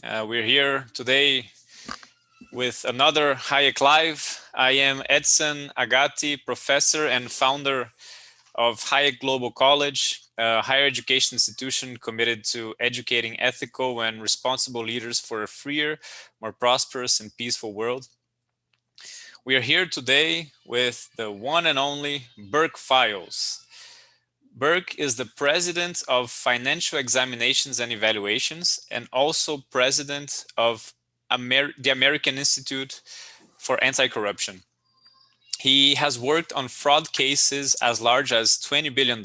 We're here today with another Hayek Live. I am Edson Agati, professor and founder of Hayek Global College, a higher education institution committed to educating ethical and responsible leaders for a freer, more prosperous, and peaceful world. We are here today with the one and only Burke Files. Burke is the president of Financial Examinations and Evaluations and also president of the American Institute for Anti-Corruption. He has worked on fraud cases as large as $20 billion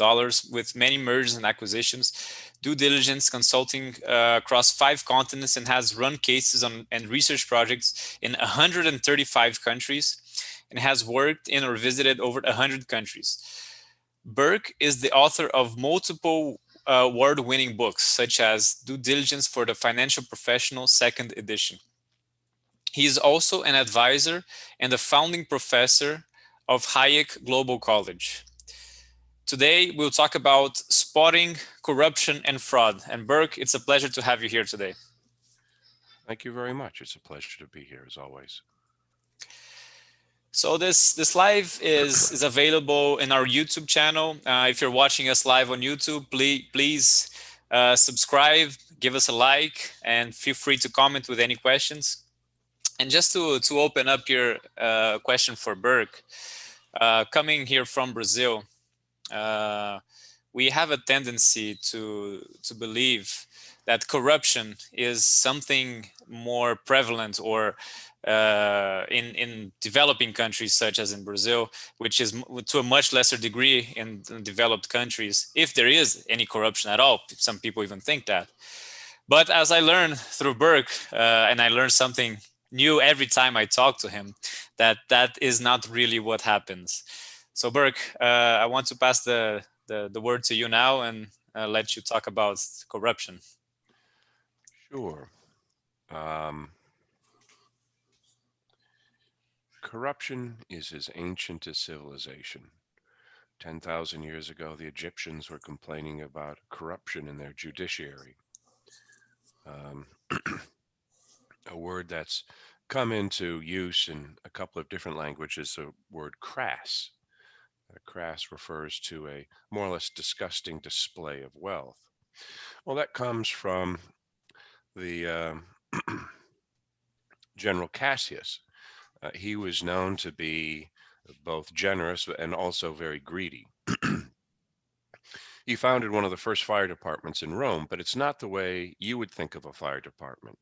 with many mergers and acquisitions, due diligence consulting across 5 continents, and has run cases and research projects in 135 countries and has worked in or visited over 100 countries. Burke is the author of multiple award-winning books, such as Due Diligence for the Financial Professional, 2nd edition. He is also an advisor and a founding professor of Hayek Global College. Today, we'll talk about spotting corruption and fraud. And Burke, it's a pleasure to have you here today. Thank you very much. It's a pleasure to be here, as always. So this live is available in our YouTube channel. If you're watching us live on YouTube, please subscribe, give us a like, and feel free to comment with any questions. And just to open up your question for Burke, coming here from Brazil, we have a tendency to believe that corruption is something more prevalent or in developing countries such as in Brazil, which is to a much lesser degree in developed countries, if there is any corruption at all. Some people even think that. But as I learned through Burke, and I learned something new every time I talk to him, that is not really what happens. So Burke, I want to pass the word to you now and let you talk about corruption. Sure. Corruption is as ancient as civilization. 10,000 years ago, the Egyptians were complaining about corruption in their judiciary. A word that's come into use in a couple of different languages, the word crass. Crass refers to a more or less disgusting display of wealth. Well, that comes from the General Cassius. He was known to be both generous and also very greedy. He founded one of the first fire departments in Rome, but it's not the way you would think of a fire department.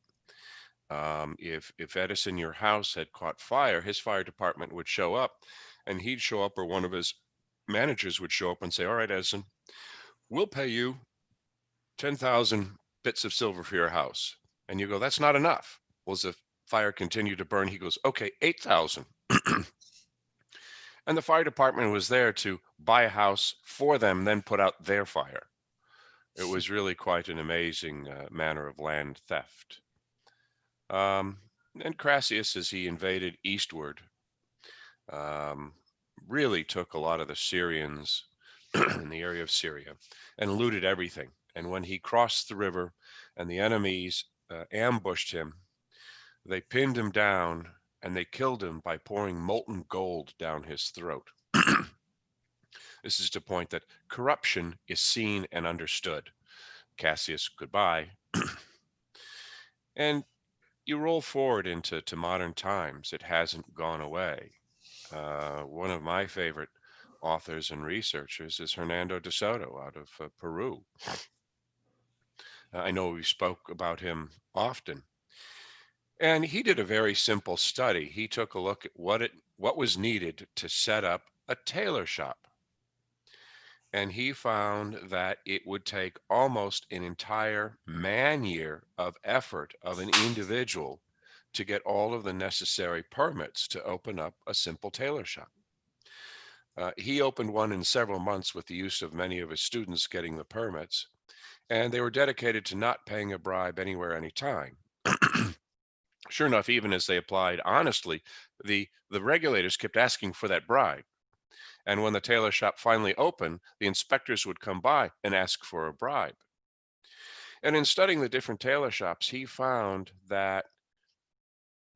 If Edison, your house, had caught fire, his fire department would show up, and he'd show up, or one of his managers would show up and say, "All right, Edison, we'll pay you 10,000 bits of silver for your house." And you go, "That's not enough." Well, as the fire continued to burn, he goes, "Okay, 8,000." And the fire department was there to buy a house for them, then put out their fire. It was really quite an amazing manner of land theft. And Crassus, as he invaded eastward, really took a lot of the Syrians in the area of Syria and looted everything. And when he crossed the river and the enemies ambushed him, they pinned him down and they killed him by pouring molten gold down his throat. This is to point that corruption is seen and understood. Cassius, goodbye. And you roll forward into modern times, it hasn't gone away. One of my favorite authors and researchers is Hernando de Soto out of Peru. I know we spoke about him often. And he did a very simple study. He took a look at what was needed to set up a tailor shop. And he found that it would take almost an entire man-year of effort of an individual to get all of the necessary permits to open up a simple tailor shop. He opened one in several months with the use of many of his students getting the permits, and they were dedicated to not paying a bribe anywhere, anytime. Sure enough, even as they applied honestly, the regulators kept asking for that bribe. And when the tailor shop finally opened, the inspectors would come by and ask for a bribe. And in studying the different tailor shops, he found that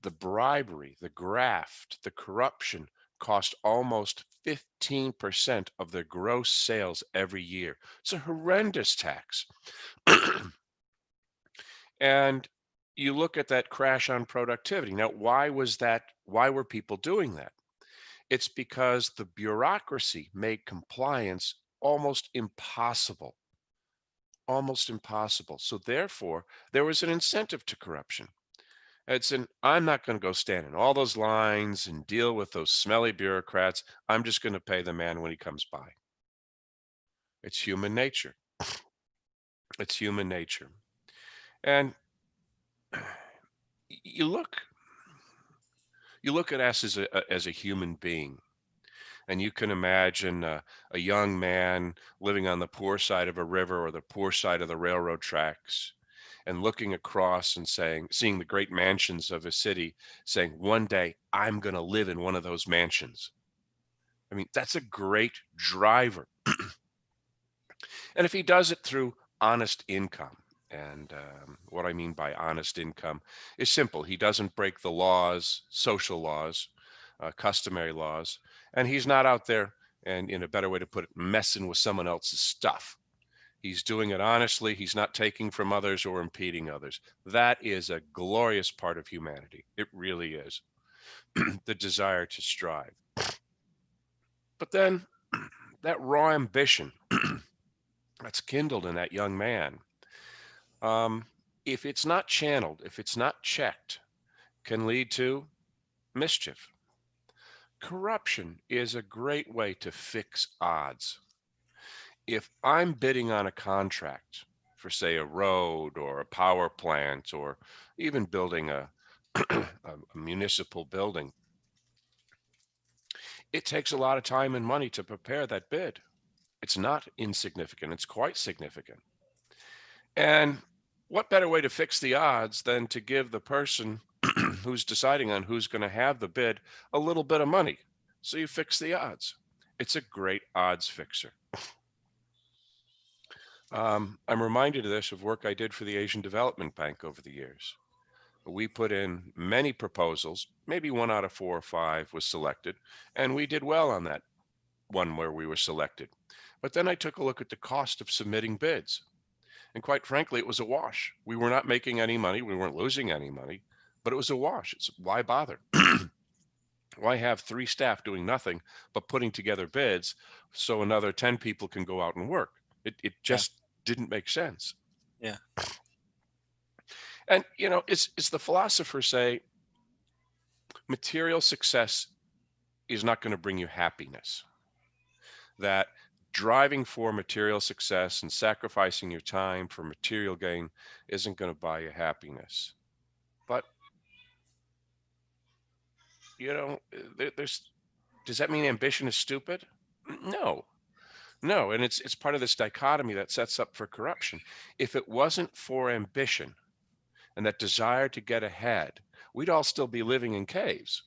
the bribery, the graft, the corruption cost almost 15% of their gross sales every year. It's a horrendous tax. And you look at that crash on productivity. Now, why was that? Why were people doing that? It's because the bureaucracy made compliance almost impossible, almost impossible. So therefore, there was an incentive to corruption. I'm not going to go stand in all those lines and deal with those smelly bureaucrats. I'm just going to pay the man when he comes by. It's human nature. It's human nature. And you look you look at us as a human being, and you can imagine a young man living on the poor side of a river or the poor side of the railroad tracks, and looking across and seeing the great mansions of a city, saying, one day I'm going to live in one of those mansions. I mean, that's a great driver. And if he does it through honest income, and what I mean by honest income is simple. He doesn't break the laws, social laws, customary laws, and he's not out there, and in a better way to put it, messing with someone else's stuff. He's doing it honestly. He's not taking from others or impeding others. That is a glorious part of humanity. It really is. The desire to strive. But then that raw ambition that's kindled in that young man, um, if it's not channeled, if it's not checked, can lead to mischief. Corruption is a great way to fix odds. If I'm bidding on a contract for, say, a road or a power plant or even building a municipal building, it takes a lot of time and money to prepare that bid. It's not insignificant, it's quite significant. And what better way to fix the odds than to give the person who's deciding on who's going to have the bid a little bit of money? So you fix the odds. It's a great odds fixer. I'm reminded of this of work I did for the Asian Development Bank over the years. We put in many proposals, maybe one out of 4 or 5 was selected, and we did well on that one where we were selected. But then I took a look at the cost of submitting bids. And quite frankly, it was a wash. We were not making any money. We weren't losing any money, but it was a wash. It's why bother? Why have 3 staff doing nothing but putting together bids so another 10 people can go out and work? It Yeah. just didn't make sense. Yeah. And, it's the philosophers say material success is not going to bring you happiness. That driving for material success and sacrificing your time for material gain isn't going to buy you happiness. But, there's does that mean ambition is stupid? No. No, and it's part of this dichotomy that sets up for corruption. If it wasn't for ambition and that desire to get ahead, we'd all still be living in caves.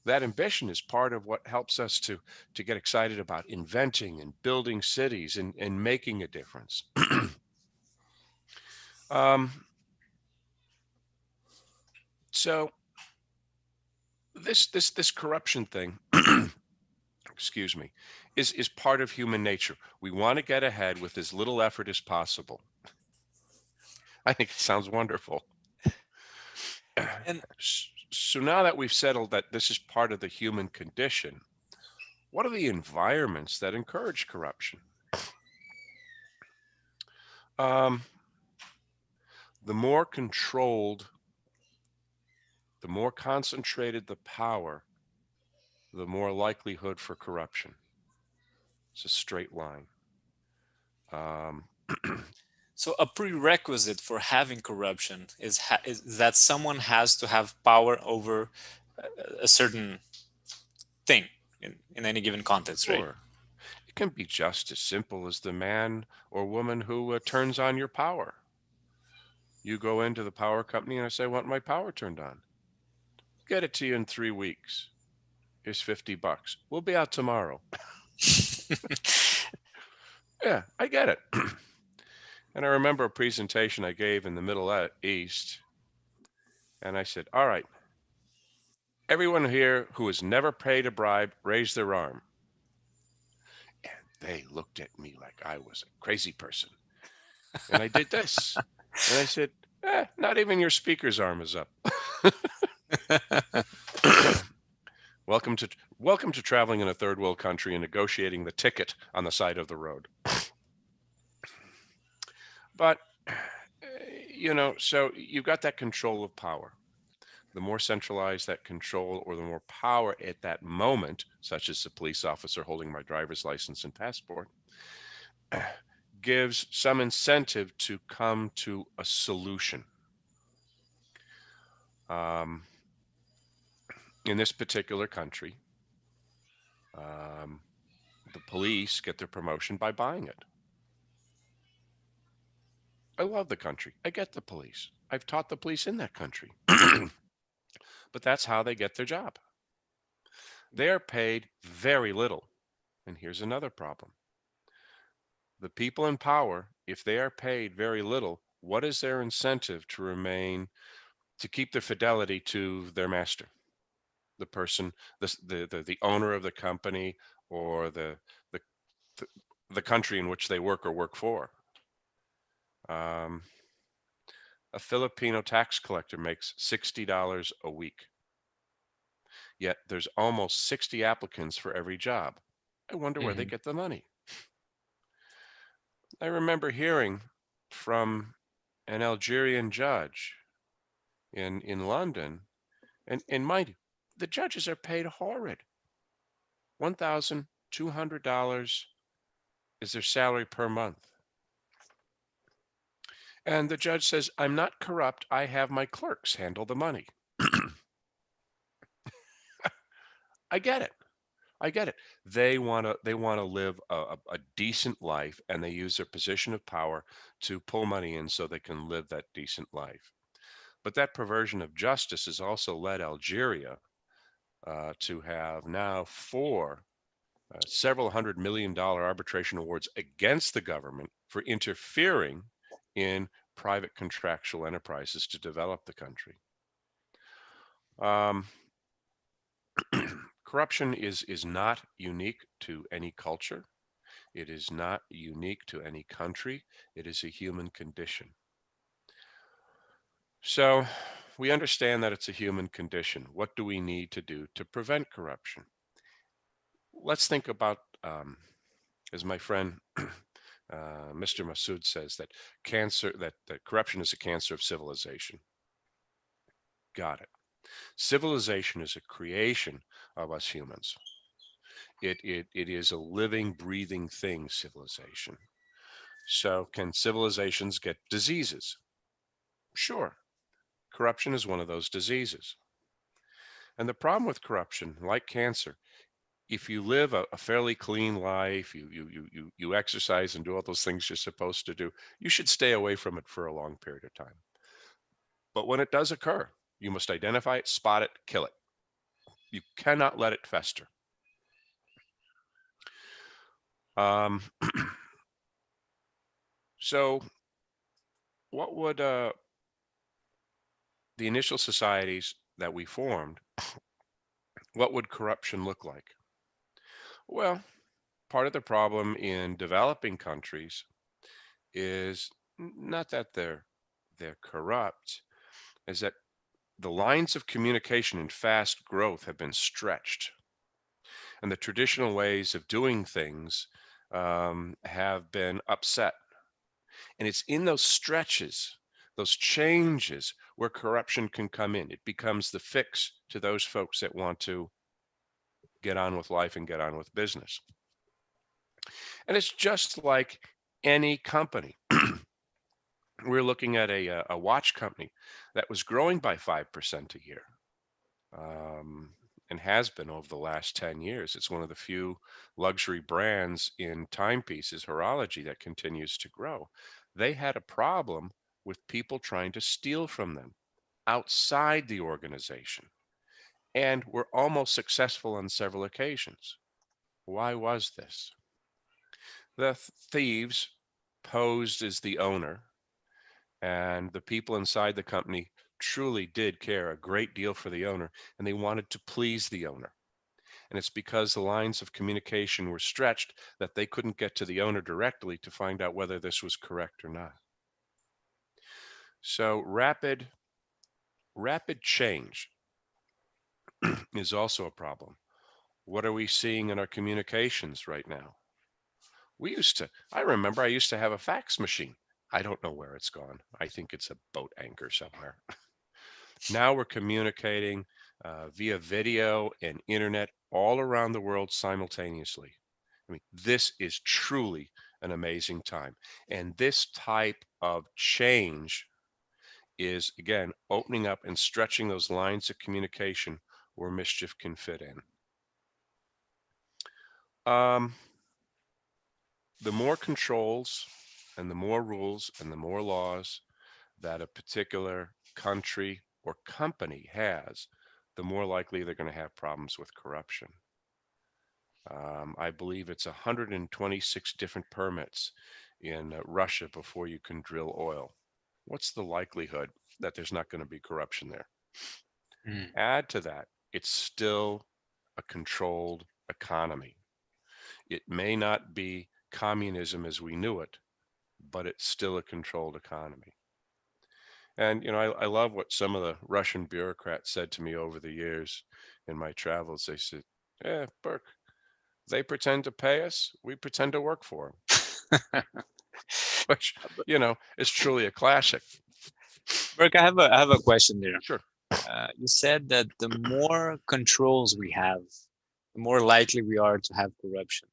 That ambition is part of what helps us to get excited about inventing and building cities and making a difference. um, so this corruption thing, excuse me, is part of human nature. We want to get ahead with as little effort as possible. I think it sounds wonderful. And So now that we've settled that this is part of the human condition, what are the environments that encourage corruption? Um, the more controlled, the more concentrated the power, the more likelihood for corruption. It's a straight line. Um, so a prerequisite for having corruption is that someone has to have power over a certain thing in any given context, right? sure, it can be just as simple as the man or woman who turns on your power. You go into the power company and I say, I want my power turned on. Get it to you in 3 weeks. Here's $50. We'll be out tomorrow. Yeah, I get it. And I remember a presentation I gave in the Middle East, and I said, all right, everyone here who has never paid a bribe, raise their arm. And they looked at me like I was a crazy person. And I did this. And I said, not even your speaker's arm is up. welcome to welcome to traveling in a third world country and negotiating the ticket on the side of the road. But so you've got that control of power. The more centralized that control or the more power at that moment, such as the police officer holding my driver's license and passport, gives some incentive to come to a solution. Um, in this particular country, um, the police get their promotion by buying it. I love the country. I get the police. I've taught the police in that country. But that's how they get their job. They're paid very little. And here's another problem. The people in power, if they are paid very little, what is their incentive to keep their fidelity to their master, the person, the owner of the company, or the the country in which they work or work for? Um, a Filipino tax collector makes $60 a week, yet there's almost 60 applicants for every job. I wonder where they Mhm. get the money. I remember hearing from an Algerian judge in London, and mind you, the judges are paid horrid. $1,200 is their salary per month. And the judge says, I'm not corrupt. I have my clerks handle the money. I get it. I get it. They want to live a decent life, and they use their position of power to pull money in so they can live that decent life. But that perversion of justice has also led Algeria to have now four several $100 million arbitration awards against the government for interfering in private contractual enterprises to develop the country. Um, corruption is not unique to any culture. It is not unique to any country. It is a human condition. So we understand that it's a human condition. What do we need to do to prevent corruption? Let's think about, as my friend Mr. Massoud says, that corruption is a cancer of civilization. Got it. Civilization is a creation of us humans. It is a living, breathing thing, civilization. So can civilizations get diseases? Sure. Corruption is one of those diseases. And the problem with corruption, like cancer, if you live a fairly clean life, you exercise and do all those things you're supposed to do, you should stay away from it for a long period of time. But when it does occur, you must identify it, spot it, kill it. You cannot let it fester. Um, so, what would the initial societies that we formed, what would corruption look like? Well, part of the problem in developing countries is not that they're corrupt, is that the lines of communication in fast growth have been stretched, and the traditional ways of doing things have been upset. And it's in those stretches, those changes, where corruption can come in. It becomes the fix to those folks that want to get on with life and get on with business. And it's just like any company. We're looking at a watch company that was growing by 5% a year, um, and has been over the last 10 years. It's one of the few luxury brands in timepieces, horology, that continues to grow. They had a problem with people trying to steal from them outside the organization, and were almost successful on several occasions. Why was this? The thieves posed as the owner, and the people inside the company truly did care a great deal for the owner, and they wanted to please the owner. And it's because the lines of communication were stretched that they couldn't get to the owner directly to find out whether this was correct or not. So rapid change is also a problem. What are we seeing in our communications right now? I remember I used to have a fax machine. I don't know where it's gone. I think it's a boat anchor somewhere. Now we're communicating via video and internet all around the world simultaneously. I mean, this is truly an amazing time. And this type of change is, again, opening up and stretching those lines of communication where mischief can fit in. Um, the more controls and the more rules and the more laws that a particular country or company has, the more likely they're going to have problems with corruption. I believe it's 126 different permits in Russia before you can drill oil. What's the likelihood that there's not going to be corruption there? Mm. Add to that, it's still a controlled economy. It may not be communism as we knew it, but it's still a controlled economy. And, I love what some of the Russian bureaucrats said to me over the years in my travels. They said, "Yeah, Burke, they pretend to pay us, we pretend to work for them," which, is truly a classic. Burke, I have a question there. Sure. You said that the more controls we have, the more likely we are to have corruption.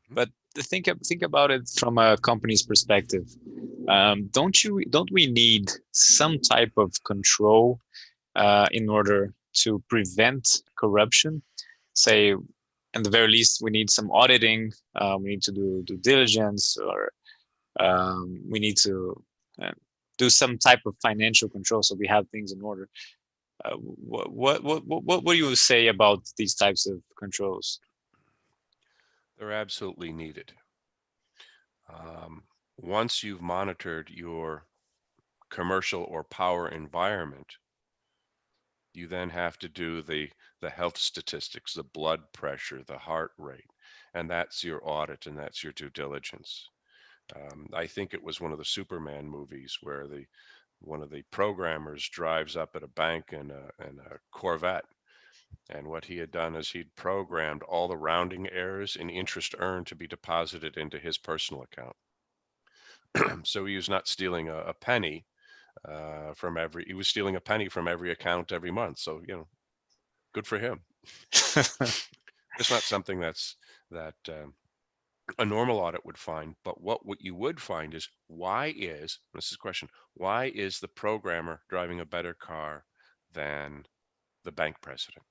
Mhm. But think about it from a company's perspective. Don't we need some type of control in order to prevent corruption? Say, at the very least, we need some auditing. We need to do due diligence, or we need to uh, do some type of financial control so we have things in order. What do you say about these types of controls? They're absolutely needed. Once you've monitored your commercial or power environment, you then have to do the health statistics, the blood pressure, the heart rate, and that's your audit and that's your due diligence. I think it was one of the Superman movies where the one of the programmers drives up at a bank in a Corvette, and what he had done is he'd programmed all the rounding errors and interest earned to be deposited into his personal account. So he was not stealing a penny he was stealing a penny from every account every month. So, good for him. It's not something that a normal audit would find, but what you would find is this is a question, why is the programmer driving a better car than the bank president?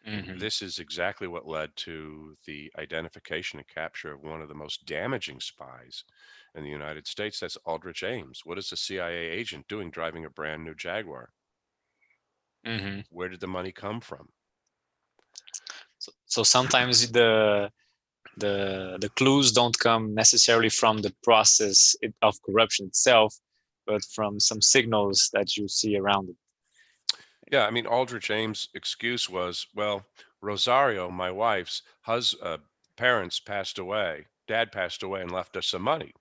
And Hmm. this is exactly what led to the identification and capture of one of the most damaging spies in the United States. That's Aldrich Ames. What is a CIA agent doing driving a brand new Jaguar? Hmm. Where did the money come from? So sometimes the clues don't come necessarily from the process of corruption itself, but from some signals that you see around it. Yeah, I mean, Aldrich Ames' excuse was, well, Rosario, my wife's parents passed away. Dad passed away and left us some money.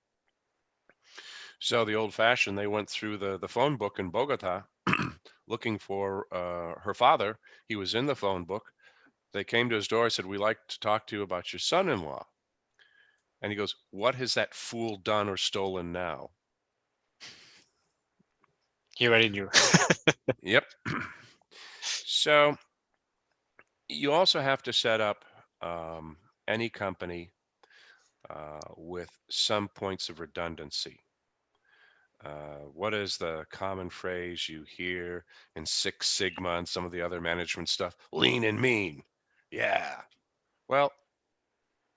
So the old fashioned, they went through the phone book in Bogota looking for her father. He was in the phone book. They came to his door and said, "We'd like to talk to you about your son in law." And he goes, "What has that fool done or stolen now?" He already knew. Yep. So you also have to set up any company with some points of redundancy. What is the common phrase you hear in Six Sigma and some of the other management stuff? Lean and mean. Yeah. Well,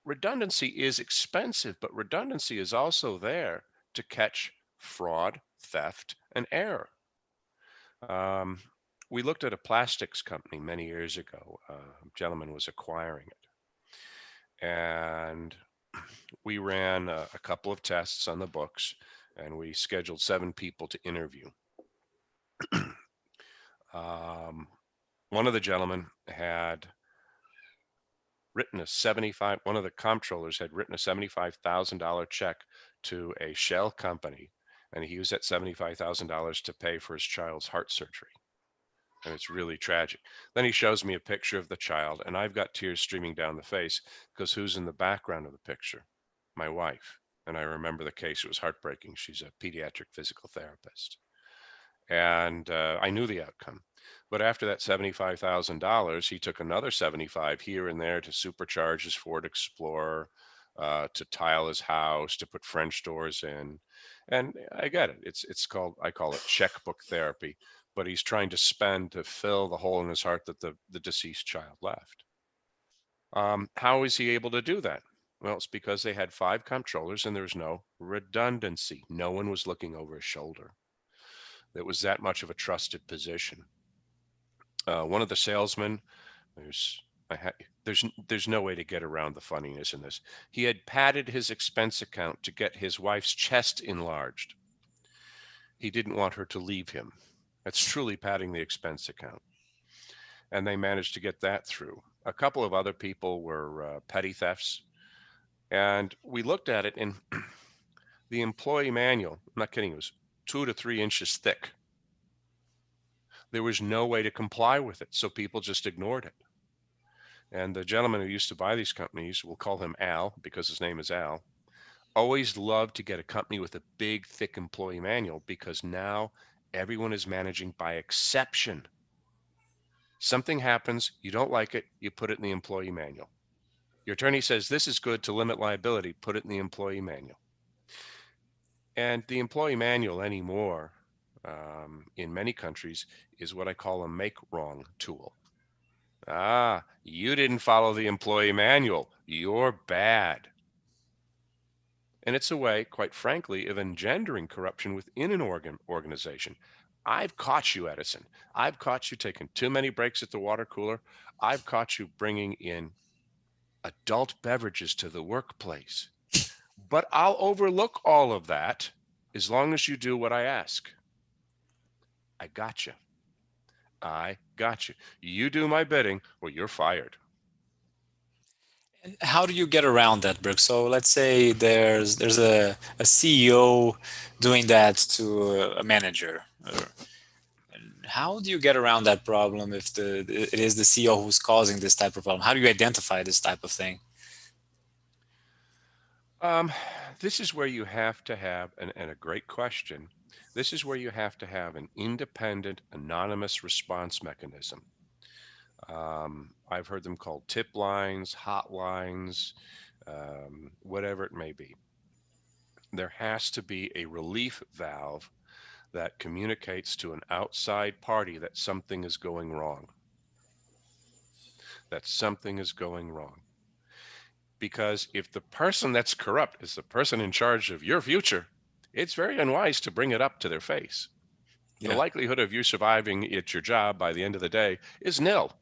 redundancy is expensive, but redundancy is also there to catch fraud, theft, and error. Um, we looked at a plastics company many years ago. A gentleman was acquiring it. And We ran a couple of tests on the books, and we scheduled 7 people to interview. um, One of the gentlemen had written a 75, one of the comptrollers had written a $75,000 check to a shell company, and he used that $75,000 to pay for his child's heart surgery. And it's really tragic. Then he shows me a picture of the child, and I've got tears streaming down the face because who's in the background of the picture? My wife. And I remember the case. It was heartbreaking. She's a pediatric physical therapist. And I knew the outcome. But after that $75,000, he took another 75 here and there to supercharge his Ford Explorer, to tile his house, to put French doors in. And I get it. It's called, I call it checkbook therapy. But he's trying to spend to fill the hole in his heart that the deceased child left. How is he able to do that? Well, it's because they had 5 comptrollers and there was no redundancy. No one was looking over his shoulder. It was that much of a trusted position. One of the salesmen, there's there's no way to get around the funniness in this. He had padded his expense account to get his wife's chest enlarged. He didn't want her to leave him. That's truly padding the expense account. And they managed to get that through. A couple of other people were petty thefts. And we looked at it, and the employee manual, I'm not kidding, it was 2 to 3 inches thick. There was no way to comply with it, so people just ignored it. And the gentleman who used to buy these companies, we'll call him Al because his name is Al, always loved to get a company with a big, thick employee manual because now everyone is managing by exception. Something happens, you don't like it, you put it in the employee manual. Your attorney says this is good to limit liability, put it in the employee manual. And the employee manual anymore, in many countries, is what I call a make wrong tool. You didn't follow the employee manual. You're bad. And it's a way, quite frankly, of engendering corruption within an organization. I've caught you, Edison. I've caught you taking too many breaks at the water cooler. I've caught you bringing in adult beverages to the workplace. But I'll overlook all of that as long as you do what I ask. I got you. I got you. You do my bidding or you're fired. And how do you get around that, Burke? So let's say there's a CEO doing that to a manager. How do you get around that problem if it is the CEO who's causing this type of problem? How do you identify this type of thing? Um, this is where you have to have, and a great question, this is where you have to have an independent, anonymous response mechanism. I've heard them called tip lines, hotlines, whatever it may be. There has to be a relief valve that communicates to an outside party that something is going wrong. That something is going wrong. Because if the person that's corrupt is the person in charge of your future, it's very unwise to bring it up to their face. The Yeah. likelihood of you surviving at your job by the end of the day is nil.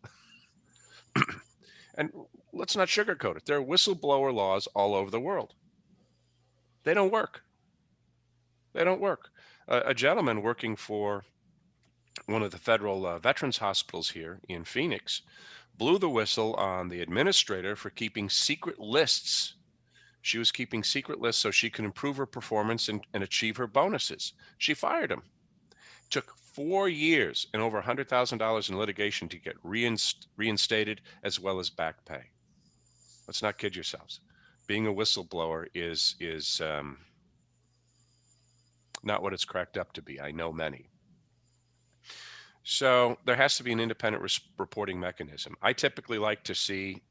And let's not sugarcoat it. There are whistleblower laws all over the world. They don't work. They don't work. A gentleman working for one of the federal veterans hospitals here in Phoenix blew the whistle on the administrator for keeping secret lists. She was keeping secret lists so she could improve her performance and achieve her bonuses. She fired him. Took 4 years and over $100,000 in litigation to get reinstated as well as back pay. Let's not kid yourselves. Being a whistleblower is not what it's cracked up to be. I know many. So there has to be an independent reporting mechanism. I typically like to see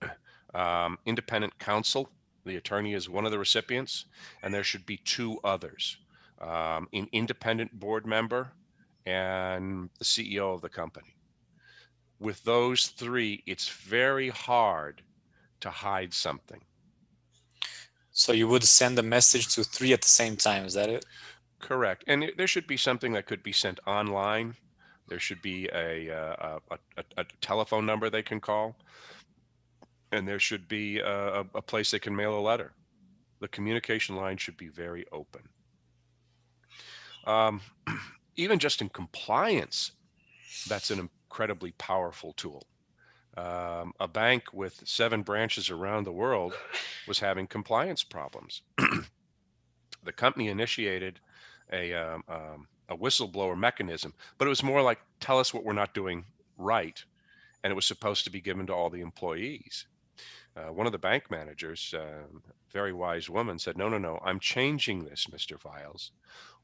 independent counsel. The attorney is one of the recipients, and there should be 2 others, an independent board member and the CEO of the company. With those 3, it's very hard to hide something. So you would send a message to three at the same time. Is that it? Correct. And there should be something that could be sent online. There should be a telephone number they can call, and there should be a place they can mail a letter. The communication line should be very open. Um, Even just in compliance, that's an incredibly powerful tool. A bank with 7 branches around the world was having compliance problems. The company initiated a whistleblower mechanism, but it was more like, tell us what we're not doing right. And it was supposed to be given to all the employees. One of the bank managers, very wise woman, said, no, no, no, I'm changing this, Mr. Viles.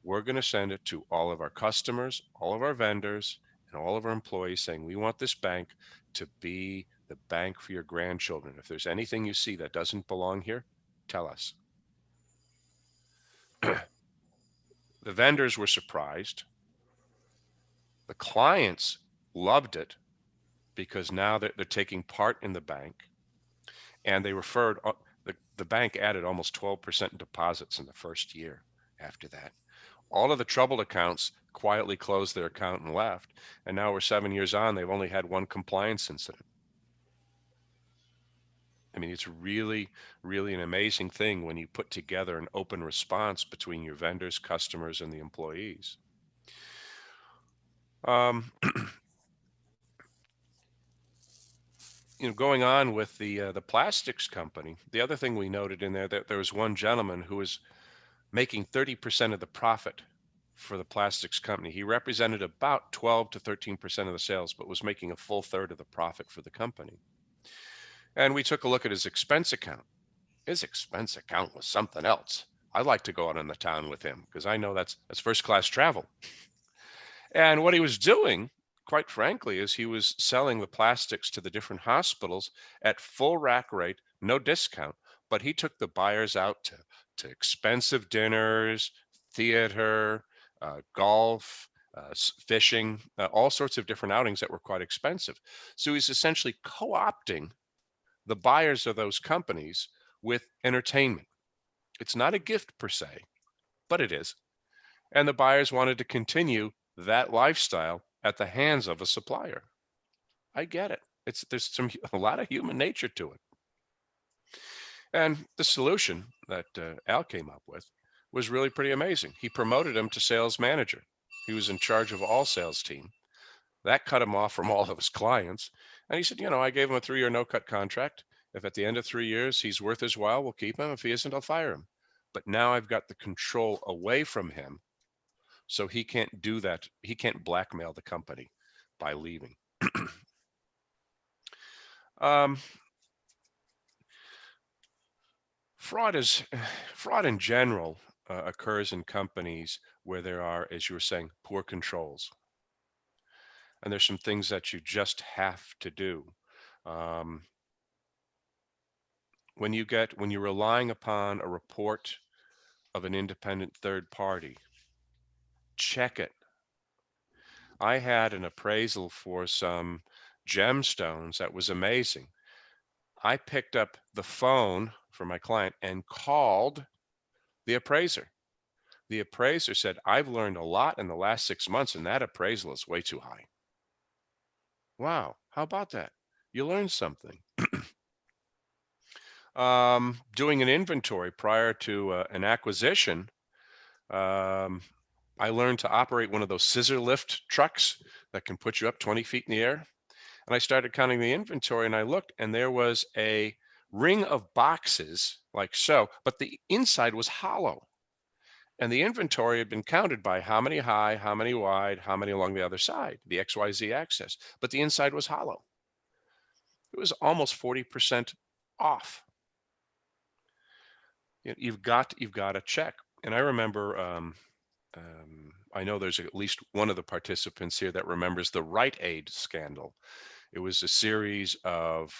We're going to send it to all of our customers, all of our vendors, and all of our employees saying, we want this bank to be the bank for your grandchildren. If there's anything you see that doesn't belong here, tell us. The vendors were surprised. The clients loved it because now they're taking part in the bank, and they referred, the bank added almost 12% in deposits in the first year after that. All of the troubled accounts quietly closed their account and left. And now we're 7 years on, they've only had one compliance incident. I mean, it's really, really an amazing thing when you put together an open response between your vendors, customers, and the employees. Um, Going on with the plastics company, the other thing we noted in there, that there was one gentleman who was making 30% of the profit for the plastics company. He represented about 12 to 13% of the sales, but was making a full third of the profit for the company. And we took a look at his expense account. His expense account was something else. I'd like to go out in the town with him because I know that's first class travel. And what he was doing, quite frankly, is he was selling the plastics to the different hospitals at full rack rate, no discount. But he took the buyers out to expensive dinners, theater, golf, fishing, all sorts of different outings that were quite expensive. So he's essentially co-opting the buyers of those companies with entertainment. It's not a gift per se, but it is. And the buyers wanted to continue that lifestyle at the hands of a supplier. I get it. There's a lot of human nature to it. And the solution that Al came up with was really pretty amazing. He promoted him to sales manager. He was in charge of all sales team. That cut him off from all of his clients. And he said, I gave him a 3-year no-cut contract. If at the end of 3 years he's worth his while, we'll keep him. If he isn't, I'll fire him. But now I've got the control away from him, so he can't do that. He can't blackmail the company by leaving. um, fraud in general occurs in companies where there are, as you were saying, poor controls. And there's some things that you just have to do. Um, when you're relying upon a report of an independent third party, check it. I had an appraisal for some gemstones that was amazing. I picked up the phone for my client and called the appraiser. The appraiser said, I've learned a lot in the last 6 months, and that appraisal is way too high. Wow, how about that? You learned something. Doing an inventory prior to an acquisition, um, I learned to operate one of those scissor lift trucks that can put you up 20 feet in the air. And I started counting the inventory, and I looked, and there was a ring of boxes like so, but the inside was hollow. And the inventory had been counted by how many high, how many wide, how many along the other side, the XYZ axis, but the inside was hollow. It was almost 40% off. You've got to check. And I remember, I know there's at least one of the participants here that remembers the Rite Aid scandal. It was a series of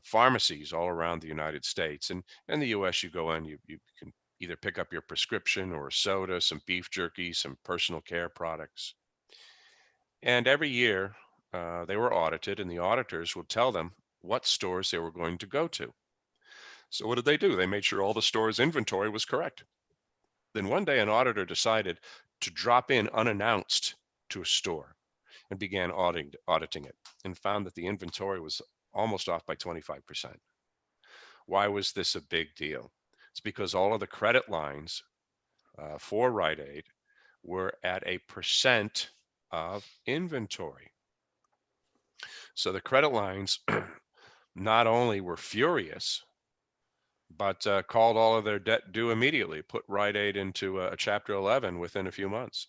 pharmacies all around the United States. And in the US, you go in, you can either pick up your prescription or a soda, some beef jerky, some personal care products. And every year they were audited, and the auditors would tell them what stores they were going to go to. So what did they do? They made sure all the stores' inventory was correct. Then one day an auditor decided to drop in unannounced to a store and began auditing it, and found that the inventory was almost off by 25%. Why was this a big deal? It's because all of the credit lines for Rite Aid were at a percent of inventory. So the credit lines not only were furious, but called all of their debt due immediately, put Rite Aid into a Chapter 11 within a few months.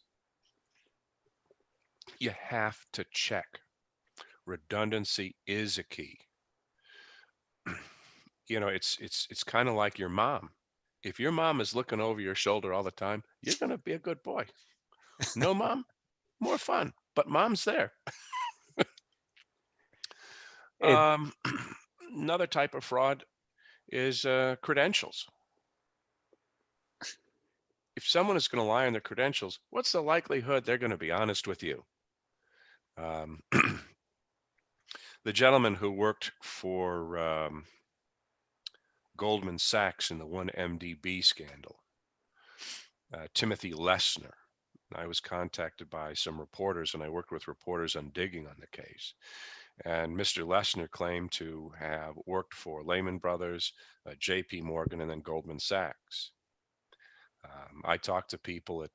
You have to check. Redundancy is a key. You know, it's kind of like your mom. If your mom is looking over your shoulder all the time, you're going to be a good boy. No mom, more fun, but mom's there. It, Um, Another type of fraud is credentials. If someone is going to lie on their credentials, what's the likelihood they're going to be honest with you? Um, the gentleman who worked for Goldman Sachs in the 1MDB scandal, Timothy Lessner. I was contacted by some reporters, and I worked with reporters on digging on the case. And Mr. Lessner claimed to have worked for Lehman Brothers, J.P. Morgan, and then Goldman Sachs. I talked to people at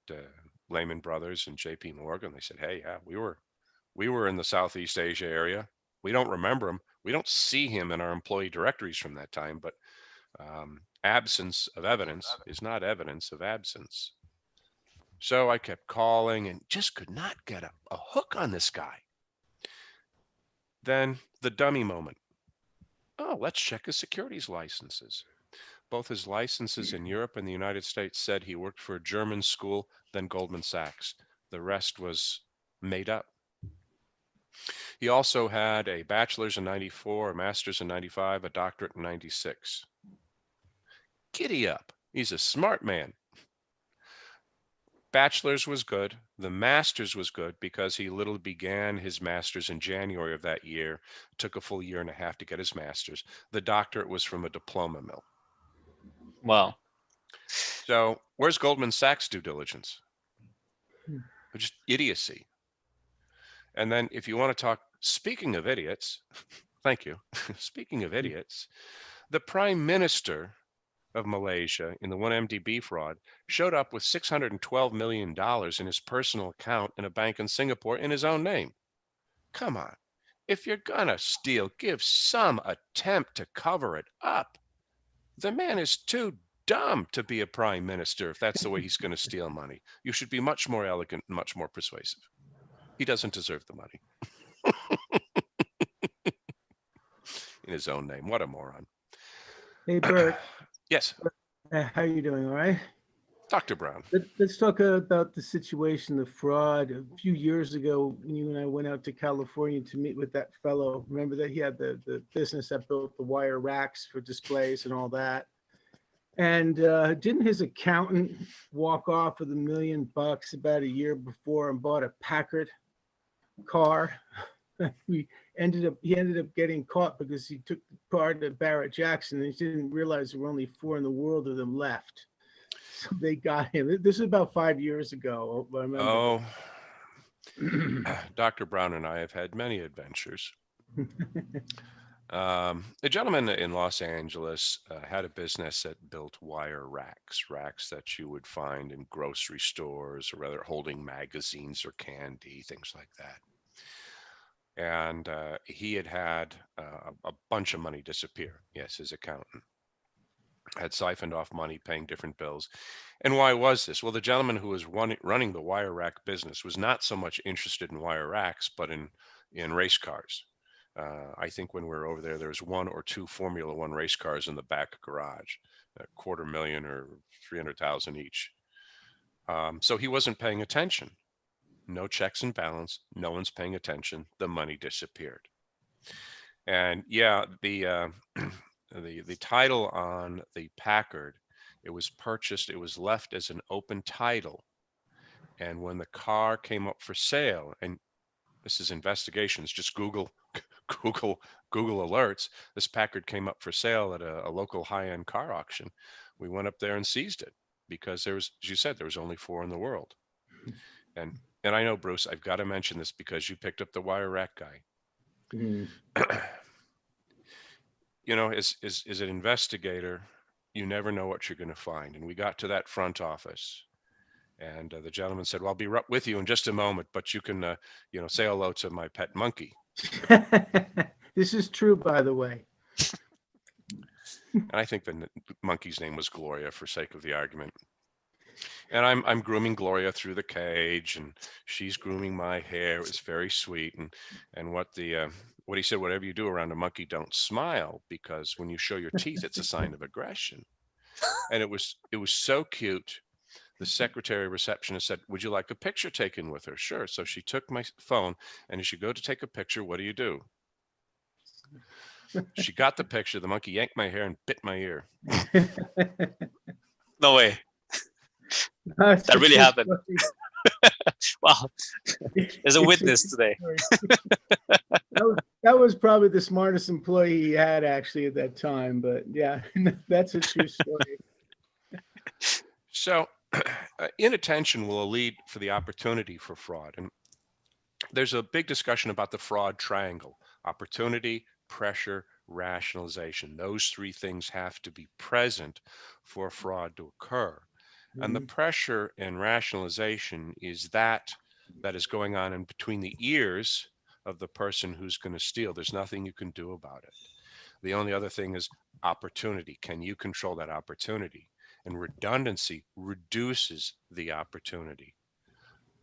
Lehman Brothers and J.P. Morgan. They said, "Hey, yeah, we were in the Southeast Asia area. We don't remember him. We don't see him in our employee directories from that time, but absence of evidence is not evidence of absence." So I kept calling and just could not get a hook on this guy. Then the dummy moment. Oh, let's check his securities licenses. Both his licenses in Europe and the United States said he worked for a German school, then Goldman Sachs. The rest was made up. He also had a bachelor's in 94, a master's in 95, a doctorate in 96. Giddy up. He's a smart man. Bachelor's was good. The master's was good because he literally began his master's in January of that year. Took a full year and a half to get his master's. The doctorate was from a diploma mill. well, So where's Goldman Sachs due diligence? Just idiocy. And then if you want to talk, speaking of idiots, thank you. Speaking of idiots, the prime minister of Malaysia in the 1MDB fraud showed up with $612 million in his personal account in a bank in Singapore in his own name. Come on. If you're going to steal, give some attempt to cover it up. The man is too dumb to be a prime minister if that's the way he's going to steal money. You should be much more elegant and much more persuasive. He doesn't deserve the money in his own name. What a moron. Hey, Burke. Yes, How you doing? All right. Dr. Brown. Let's talk about the situation, the fraud. A few years ago, you and I went out to California to meet with that fellow. Remember that he had the business that built the wire racks for displays and all that. And didn't his accountant walk off with $1 million about a year before and bought a Packard car? He ended up getting caught because he took the car to Barrett Jackson and he didn't realize there were only 4 in the world of them left. So they got him. This is about 5 years ago. I remember. Oh, Dr. Brown and I have had many adventures. A gentleman in Los Angeles had a business that built wire racks that you would find in grocery stores, or rather holding magazines or candy, things like that. And he had a bunch of money disappear. Yes, his accountant had siphoned off money, paying different bills. And why was this? Well, the gentleman who was running the wire rack business was not so much interested in wire racks, but in race cars. I think when we were over there, there was 1 or 2 Formula One race cars in the back garage, $250,000 or $300,000 each. So he wasn't paying attention. No checks and balance. No one's paying attention. The money disappeared. And yeah, the the title on the Packard, it was purchased. It was left as an open title. And when the car came up for sale, and this is investigations, just Google alerts. This Packard came up for sale at a local high-end car auction. We went up there and seized it because there was, as you said, there was only 4 in the world. And I know, Bruce, I've got to mention this because you picked up the wire rack guy. Mhm. as an investigator, you never know what you're going to find. And we got to that front office, and the gentleman said, "Well, I'll be right with you in just a moment, but you can, say hello to my pet monkey." This is true, by the way. And I think the monkey's name was Gloria, for sake of the argument. And I'm grooming Gloria through the cage, and she's grooming my hair. It was very sweet. And what he said, whatever you do around a monkey, don't smile, because when you show your teeth, it's a sign of aggression. And it was so cute. The secretary receptionist said, "Would you like a picture taken with her?" Sure. So she took my phone, and as you go to take a picture, what do? She got the picture. The monkey yanked my hair and bit my ear. No way. That's That a really true happened. story. Wow. There's a It's a witness true today. story. That was probably the smartest employee he had actually at that time. But yeah, that's a true story. So inattention will lead for the opportunity for fraud. And there's a big discussion about the fraud triangle: opportunity, pressure, rationalization. Those three things have to be present for fraud to occur. And the Mhm. pressure and rationalization is that is going on in between the ears of the person who's going to steal. There's nothing you can do about it. The only other thing is opportunity. Can you control that opportunity? And redundancy reduces the opportunity.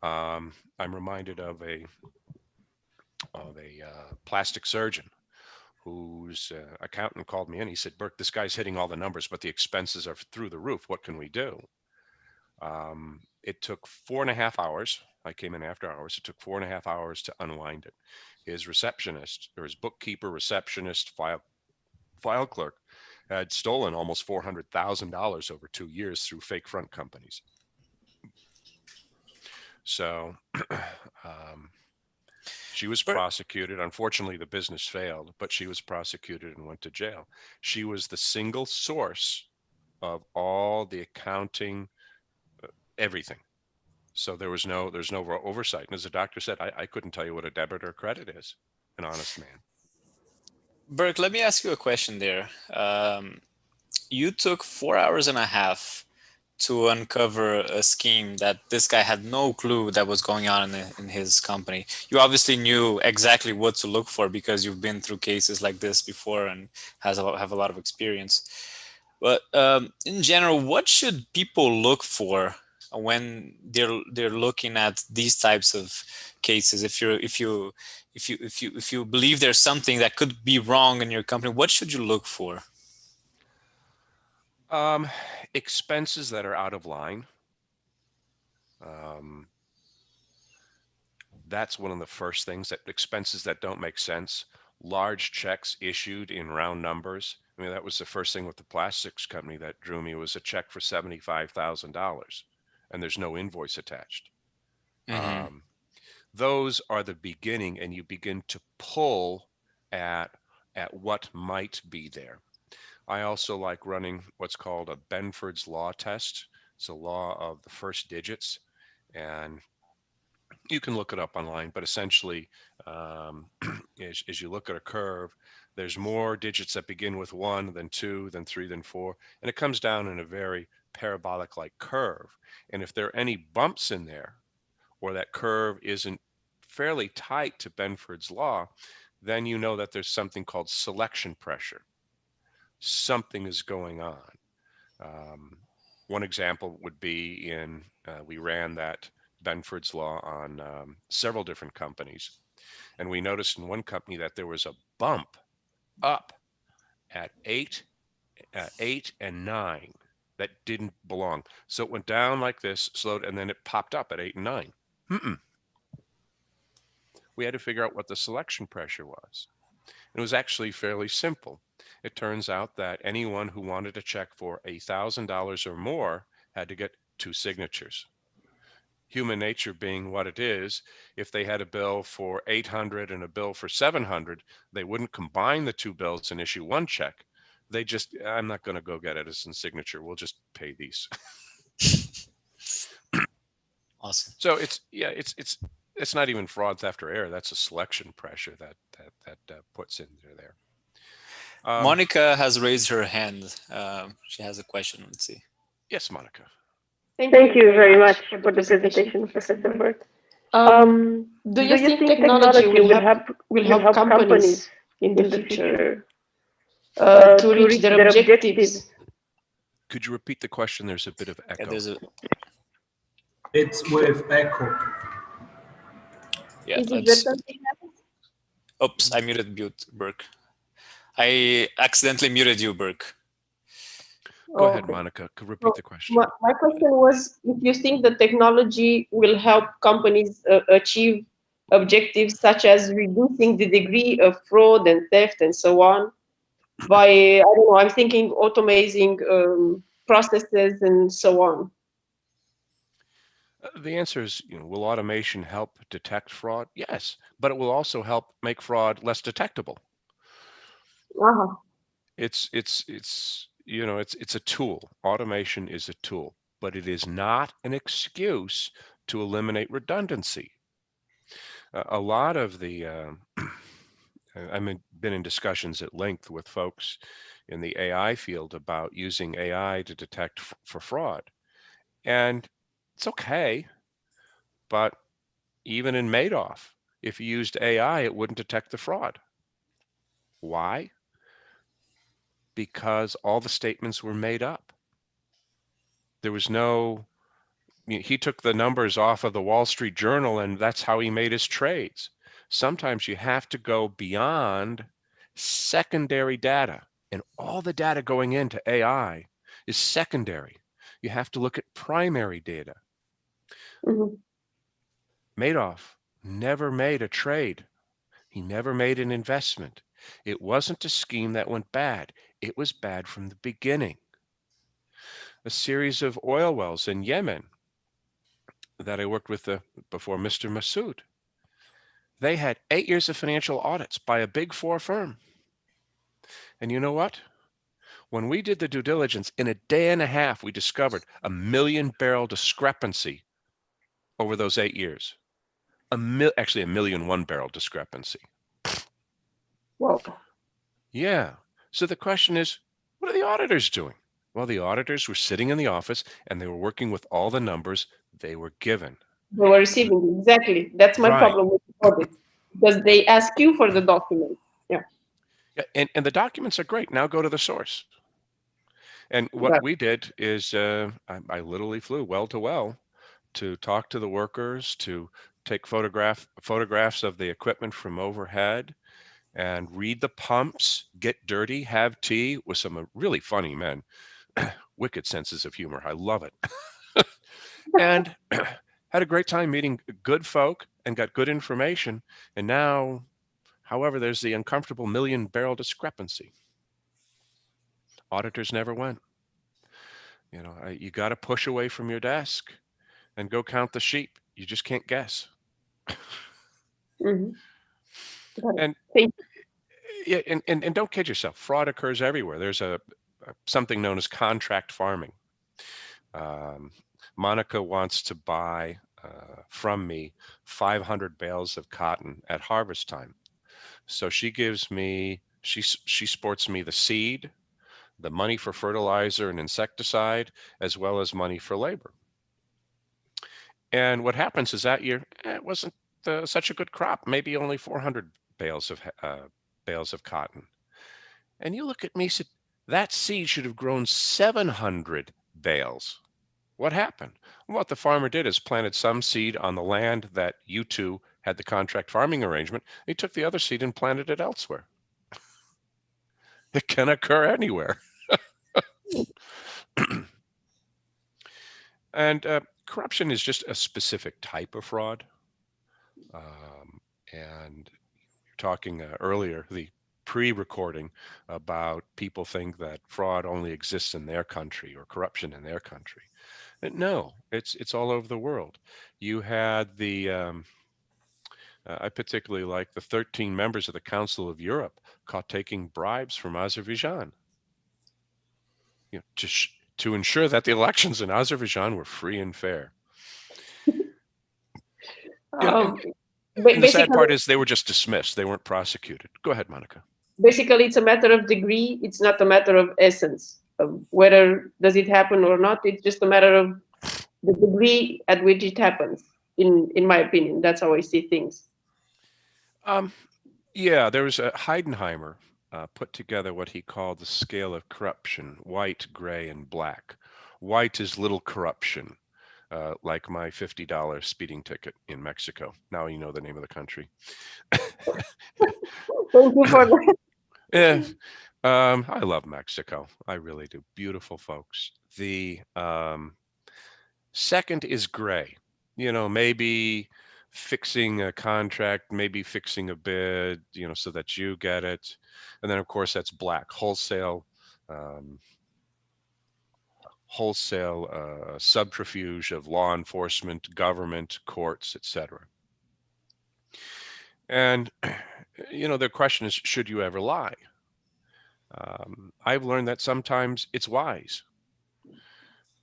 I'm reminded of a plastic surgeon whose accountant called me in. He said, "Burke, this guy's hitting all the numbers, but the expenses are through the roof. What can we do?" It took 4.5 hours. I came in after hours. It took 4.5 hours to unwind it. His receptionist, or his bookkeeper, receptionist, file clerk, had stolen almost $400,000 over 2 years through fake front companies. So she was Bert, prosecuted. Unfortunately, the business failed, but she was prosecuted and went to jail. She was the single source of all the accounting, everything. So there's no oversight. And as the doctor said, I couldn't tell you what a debit or credit is. An honest man. Burke, let me ask you a question there. You took 4 hours and a half to uncover a scheme that this guy had no clue that was going on in his company. You obviously knew exactly what to look for because you've been through cases like this before and have a lot of experience. But in general, what should people look for when they're looking at these types of cases? If you believe there's something that could be wrong in your company, what should you look for? Um, Expenses that are out of line. Um, that's one of the first things. That expenses that don't make sense. Large checks issued in round numbers. I mean, that was the first thing with the plastics company that drew me. It was a check for $75,000, and there's no invoice attached. Mm-hmm. Those are the beginning, and you begin to pull at what might be there. I also like running what's called a Benford's law test. It's a law of the first digits, and you can look it up online. But essentially, as you look at a curve, there's more digits that begin with 1, then 2, then 3, then 4, and it comes down in a very parabolic-like curve. And if there are any bumps in there, or that curve isn't fairly tight to Benford's law, then you know that there's something called selection pressure. Something is going on. Um, One example would be we ran that Benford's law on several different companies. And we noticed in one company that there was a bump up at 8 and 9 that didn't belong. So it went down like this, slowed, and then it popped up at 8 and 9. We had to figure out what the selection pressure was. It was actually fairly simple. It turns out that anyone who wanted a check for $1,000 or more had to get 2 signatures. Human nature being what it is, if they had a bill for 800 and a bill for 700, they wouldn't combine the 2 bills and issue 1 check. They just, "I'm not going to go get Edison's signature. We'll just pay these." Awesome. So it's not even fraud, theft, or error. That's a selection pressure that puts in there. Monica has raised her hand. She has a question. Let's see. Yes, Monica. Thank you very much for the presentation, Professor Burke. Do you think technology will help companies in the future to reach their objectives? Could you repeat the question? There's a bit of Yeah, echo. there's a It's with echo. yeah. Is it Let's. better? Oops, I muted Burke. I accidentally muted you, Burke. Go ahead, Okay. Monica. Could repeat the question. My question was if you think the technology will help companies achieve objectives such as reducing the degree of fraud and theft and so on by, I don't know, I'm thinking automating processes and so on. The answer is, will automation help detect fraud? Yes, but it will also help make fraud less detectable. Uh-huh. It's a tool. Automation is a tool, but it is not an excuse to eliminate redundancy. A lot of the I've been in discussions at length with folks in the AI field about using AI to detect for fraud, and it's okay, but even in Madoff, if you used AI, it wouldn't detect the fraud. Why? Because all the statements were made up. There was no, he took the numbers off of the Wall Street Journal and that's how he made his trades. Sometimes you have to go beyond secondary data, and all the data going into AI is secondary. You have to look at primary data. Mm-hmm. Madoff never made a trade. He never made an investment. It wasn't a scheme that went bad. It was bad from the beginning. A series of oil wells in Yemen that I worked with before Mr. Massoud. They had 8 years of financial audits by a big four firm. And you know what? When we did the due diligence, in a day and a half, we discovered a 1,000,000 barrel discrepancy over those 8 years. Actually, a 1,000,001 barrel discrepancy. Wow. Yeah. So the question is, what are the auditors doing? Well, the auditors were sitting in the office and they were working with all the numbers they were given. They were receiving, exactly. That's my Right. problem with audits, because they ask you for the document. Yeah. Yeah, and the documents are great. Now go to the source. And what Right. we did is I literally flew well to well to talk to the workers, to take photographs of the equipment from overhead and read the pumps, get dirty, have tea with some really funny men. Wicked senses of humor. I love it. And had a great time meeting good folk and got good information. And now, however, there's the uncomfortable 1,000,000 barrel discrepancy. Auditors never went. You got to push away from your desk and go count the sheep. You just can't guess. Mm-hmm. And Thank yeah, and don't kid yourself. Fraud occurs everywhere. There's something known as contract farming. Monica wants to buy from me 500 bales of cotton at harvest time. So she gives me, she sports me the seed, the money for fertilizer and insecticide, as well as money for labor. And what happens is that year, it wasn't such a good crop, maybe only 400 bales of cotton. And you look at me, said, that seed should have grown 700 bales. What happened? What the farmer did is planted some seed on the land that you two had the contract farming arrangement. He took the other seed and planted it elsewhere. It can occur anywhere. And corruption is just a specific type of fraud. And you're talking earlier, the pre-recording about people think that fraud only exists in their country or corruption in their country. No, it's all over the world. You had I particularly like the 13 members of the Council of Europe caught taking bribes from Azerbaijan, to ensure that the elections in Azerbaijan were free and fair. you. And the sad part is they were just dismissed. They weren't prosecuted. Go ahead, Monica. basically it's a matter of degree. It's not a matter of essence. Whether does it happen or not, it's just a matter of the degree at which it happens. In my opinion, that's how I see things. Yeah, there was a Heidenheimer put together what he called the scale of corruption: white, gray, and black. White is little corruption, like my $50 speeding ticket in Mexico. Now you know the name of the country. Thank you for that. Yeah, I love Mexico. I really do. Beautiful folks. The second is gray. Maybe fixing a contract, maybe fixing a bid, so that you get it. And then, of course, that's black, um, wholesale subterfuge of law enforcement, government, courts, etc. And, the question is, should you ever lie? I've learned that sometimes it's wise.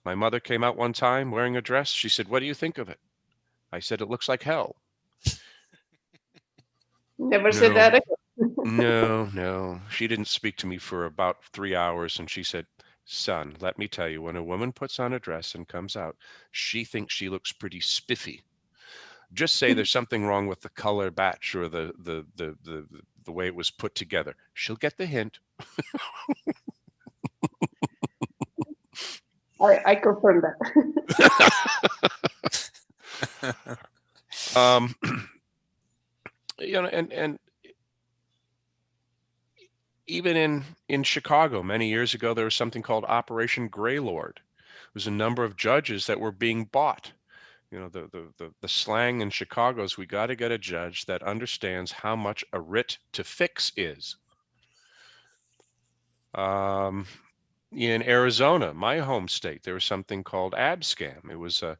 My mother came out one time wearing a dress. She said, "What do you think of it?" I said, "It looks like hell." Never said No, that again. no. She didn't speak to me for about 3 hours, and she said, "Son, let me tell you, when a woman puts on a dress and comes out, she thinks she looks pretty spiffy. Just say there's something wrong with the color batch or the way it was put together. She'll get the hint." I confirm that. um, and even in Chicago many years ago, there was something called Operation Greylord. It was a number of judges that were being bought. The slang in Chicago is, we got to get a judge that understands how much a writ to fix is. In Arizona, my home state, there was something called abscam. It was a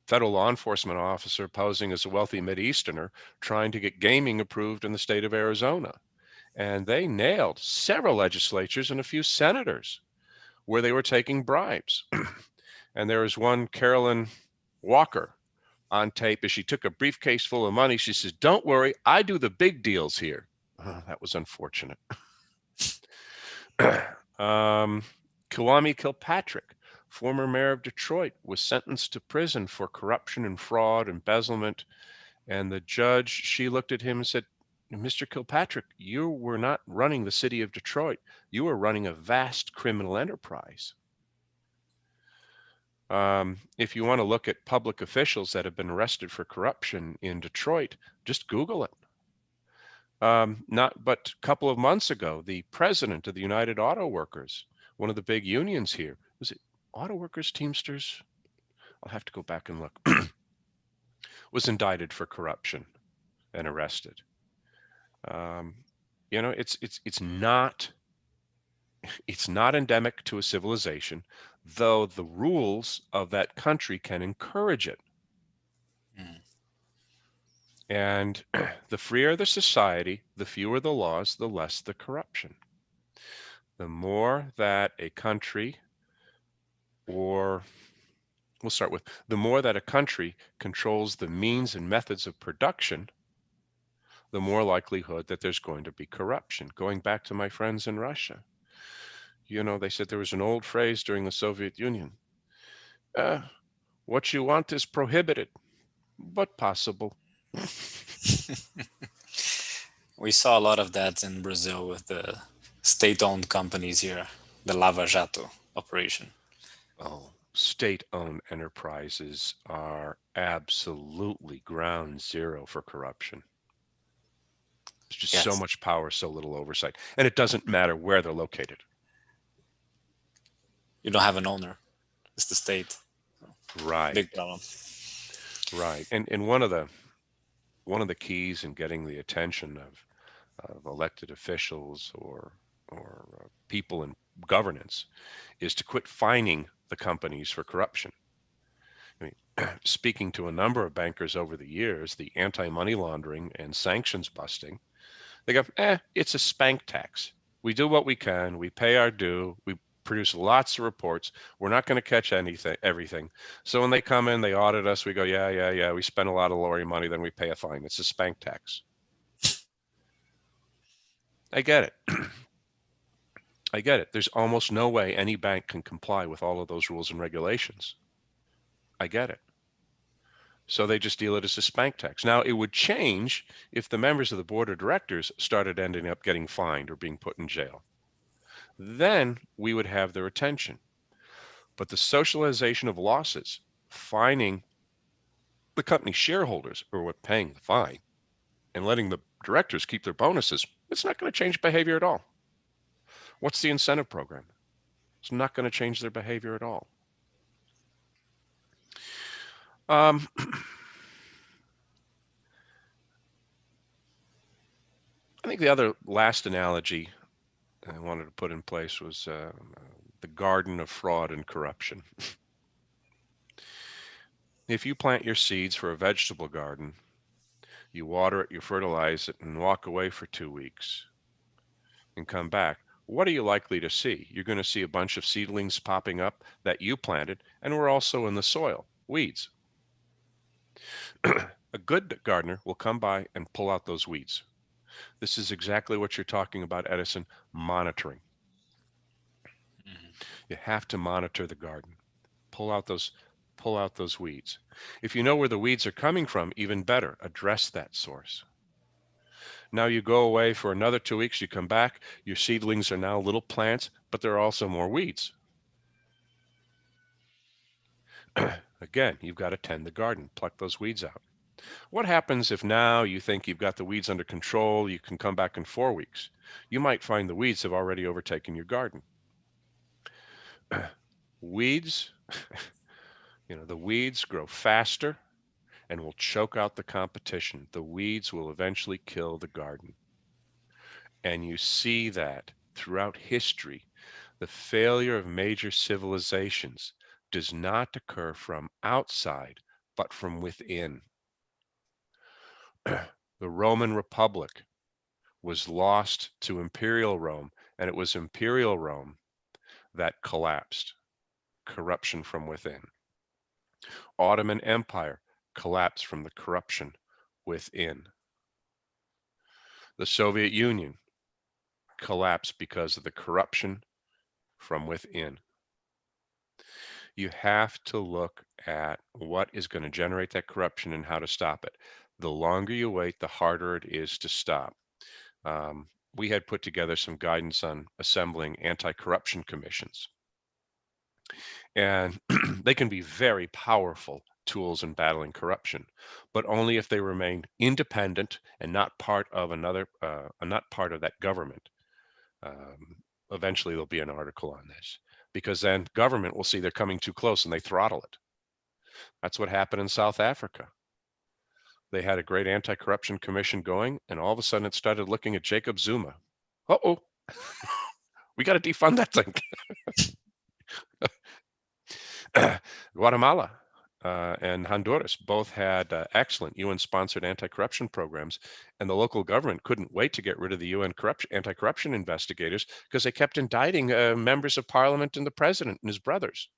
federal law enforcement officer posing as a wealthy Mideasterner trying to get gaming approved in the state of Arizona. And they nailed several legislatures and a few senators where they were taking bribes. And there was one, Carolyn Walker, on tape as she took a briefcase full of money. She says, "Don't worry, I do the big deals here." Oh, that was unfortunate. Kwame Kilpatrick, former mayor of Detroit, was sentenced to prison for corruption and fraud, embezzlement. And the judge, she looked at him and said, "Mr. Kilpatrick, you were not running the city of Detroit. You were running a vast criminal enterprise." If you want to look at public officials that have been arrested for corruption in Detroit, just Google it. Not but a couple of months ago, the president of the United Auto Workers, one of the big unions here, was it Auto Workers, Teamsters? I'll have to go back and look. Was indicted for corruption and arrested. It's not endemic to a civilization, though the rules of that country can encourage it. And the freer the society, the fewer the laws, the less the corruption. The more that a country, or we'll start with, the more that a country controls the means and methods of production, the more likelihood that there's going to be corruption. Going back to my friends in Russia, they said there was an old phrase during the Soviet Union: "What you want is prohibited, but possible." We saw a lot of that in Brazil with the state-owned companies here, the Lava Jato operation. Oh, state-owned enterprises are absolutely ground zero for corruption. There's just so much power, so little oversight. And it doesn't matter where they're located. You don't have an owner. It's the state. Right. Big problem. Right. And one of the keys in getting the attention of elected officials or people in governance is to quit fining the companies for corruption. I mean, speaking to a number of bankers over the years, the anti-money laundering and sanctions busting, they go, it's a spank tax. We do what we can. We pay our due. We produce lots of reports. We're not going to catch everything. So when they come in, they audit us. We go, yeah. We spend a lot of lawyer money, then we pay a fine. It's a spank tax. I get it. I get it. There's almost no way any bank can comply with all of those rules and regulations. I get it. So they just deal it as a spank tax. Now, it would change if the members of the board of directors started ending up getting fined or being put in jail. Then we would have their attention. But the socialization of losses, fining the company shareholders who are paying the fine, and letting the directors keep their bonuses, it's not going to change behavior at all. What's the incentive program? It's not going to change their behavior at all. I think the other last analogy I wanted to put in place was the garden of fraud and corruption. If you plant your seeds for a vegetable garden, you water it, you fertilize it, and walk away for 2 weeks and come back, what are you likely to see? You're going to see a bunch of seedlings popping up that you planted and were also in the soil, weeds. A good gardener will come by and pull out those weeds. This is exactly what you're talking about, Edison, monitoring. You have to monitor the garden. Pull out those weeds. If you know where the weeds are coming from, even better, address that source. Now you go away for another 2 weeks, you come back, your seedlings are now little plants, but there are also more weeds. Again, you've got to tend the garden, pluck those weeds out. What happens if now you think you've got the weeds under control, you can come back in 4 weeks? You might find the weeds have already overtaken your garden. Weeds, the weeds grow faster and will choke out the competition. The weeds will eventually kill the garden. And you see that throughout history. The failure of major civilizations does not occur from outside, but from within. The Roman Republic was lost to Imperial Rome, and it was Imperial Rome that collapsed. Corruption from within. Ottoman Empire collapsed from the corruption within. The Soviet Union collapsed because of the corruption from within. You have to look at what is going to generate that corruption and how to stop it. The longer you wait, the harder it is to stop. We had put together some guidance on assembling anti-corruption commissions. And they can be very powerful tools in battling corruption, but only if they remain independent and not part of not part of that government. Eventually there'll be an article on this, because then government will see they're coming too close and they throttle it. That's what happened in South Africa. They had a great anti-corruption commission going, and all of a sudden it started looking at Jacob Zuma. Uh-oh, we got to defund that thing. Guatemala and Honduras both had excellent UN-sponsored anti-corruption programs, and the local government couldn't wait to get rid of the UN anti-corruption investigators because they kept indicting members of parliament and the president and his brothers.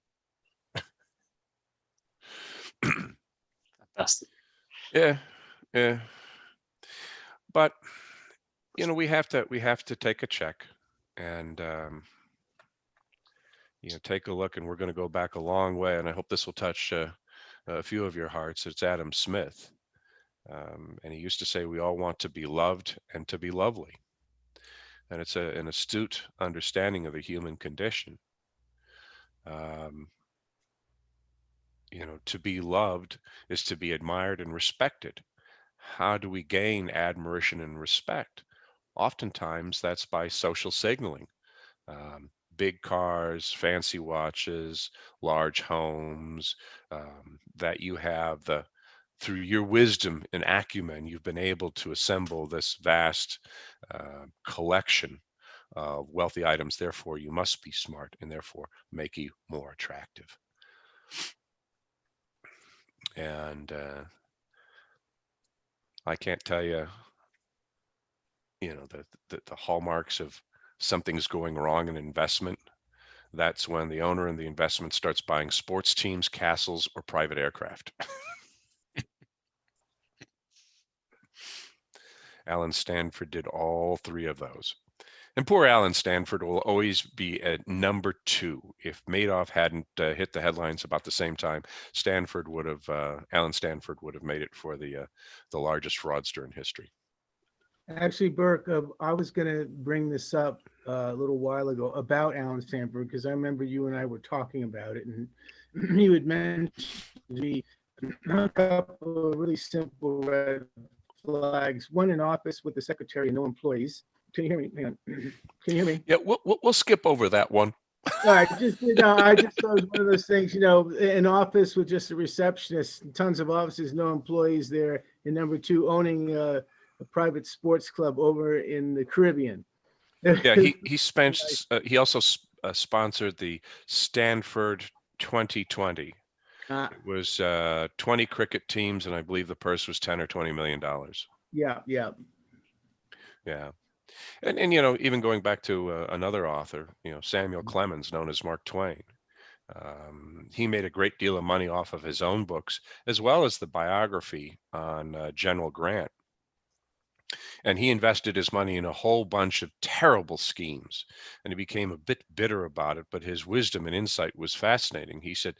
Fantastic. Yeah. But we have to take a check and take a look, and we're going to go back a long way, and I hope this will touch a few of your hearts. It's Adam Smith, and he used to say we all want to be loved and to be lovely, and it's an astute understanding of the human condition. To be loved is to be admired and respected. How do we gain admiration and respect? Oftentimes that's by social signaling. Big cars, fancy watches, large homes, that you have through your wisdom and acumen, you've been able to assemble this vast collection of wealthy items. Therefore, you must be smart, and therefore make you more attractive. And I can't tell you, the hallmarks of something's going wrong in investment. That's when the owner in the investment starts buying sports teams, castles, or private aircraft. Alan Sanford did all three of those. And poor Alan Sanford will always be at number 2. If Madoff hadn't hit the headlines about the same time, Alan Sanford would have made it for the largest fraudster in history. Actually, Burke, I was going to bring this up a little while ago about Alan Sanford, because I remember you and I were talking about it, and you had mentioned to me a couple of really simple red flags. One, in office with the secretary and no employees. Can you hear me? Hang on. Can you hear me? Yeah, we'll skip over that one. All right, I just thought it was one of those things, an office with just a receptionist, tons of offices, no employees there. And number 2, owning a private sports club over in the Caribbean. Yeah, he also sponsored the Stanford 2020. It was 20 cricket teams, and I believe the purse was $10 or $20 million. Yeah. Yeah. And even going back to another author, Samuel Clemens, known as Mark Twain, he made a great deal of money off of his own books, as well as the biography on General Grant. And he invested his money in a whole bunch of terrible schemes, and he became a bit bitter about it, but his wisdom and insight was fascinating. He said,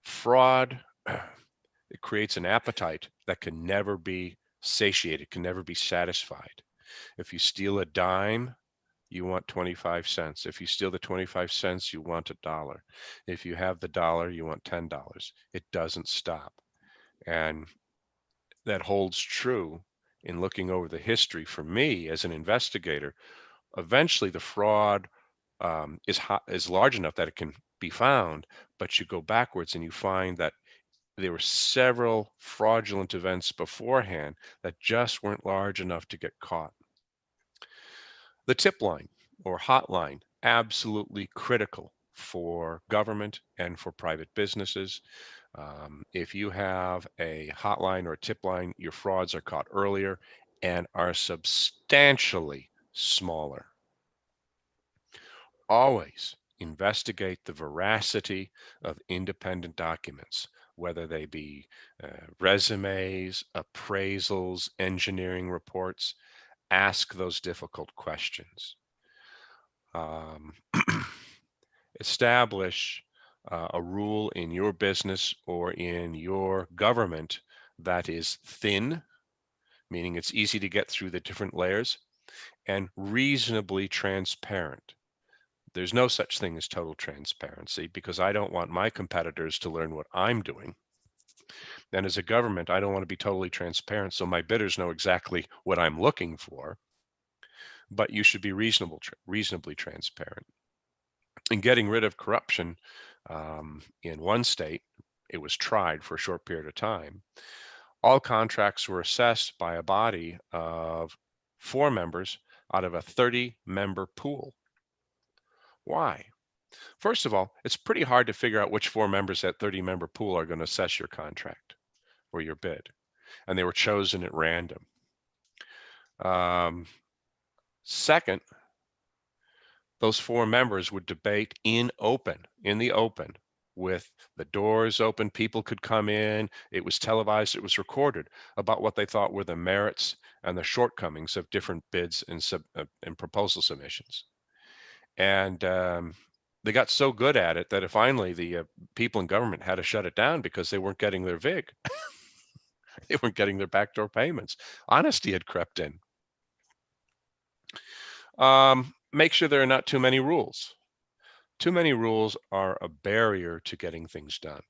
fraud, it creates an appetite that can never be satiated, can never be satisfied. If you steal a dime, you want 25 cents. If you steal the 25 cents, you want $1. If you have the dollar, you want $10. It doesn't stop. And that holds true in looking over the history. For me as an investigator, eventually the fraud is large enough that it can be found, but you go backwards and you find that there were several fraudulent events beforehand that just weren't large enough to get caught. The tip line or hotline, absolutely critical for government and for private businesses. If you have a hotline or a tip line, your frauds are caught earlier and are substantially smaller. Always investigate the veracity of independent documents, whether they be resumes, appraisals, engineering reports. Ask those difficult questions. Establish a rule in your business or in your government that is thin, meaning it's easy to get through the different layers, and reasonably transparent. There's no such thing as total transparency, because I don't want my competitors to learn what I'm doing. And as a government, I don't want to be totally transparent so my bidders know exactly what I'm looking for. But you should be reasonably transparent. In getting rid of corruption, in one state, it was tried for a short period of time. All contracts were assessed by a body of 4 members out of a 30-member pool. Why? First of all, it's pretty hard to figure out which 4 members that 30-member pool are going to assess your contract or your bid, and they were chosen at random. Second, those 4 members would debate in the open, with the doors open, people could come in, it was televised, it was recorded, about what they thought were the merits and the shortcomings of different bids and proposal submissions. And they got so good at it that finally the people in government had to shut it down because they weren't getting their VIG. They weren't getting their backdoor payments. Honesty had crept in. Make sure there are not too many rules. Too many rules are a barrier to getting things done,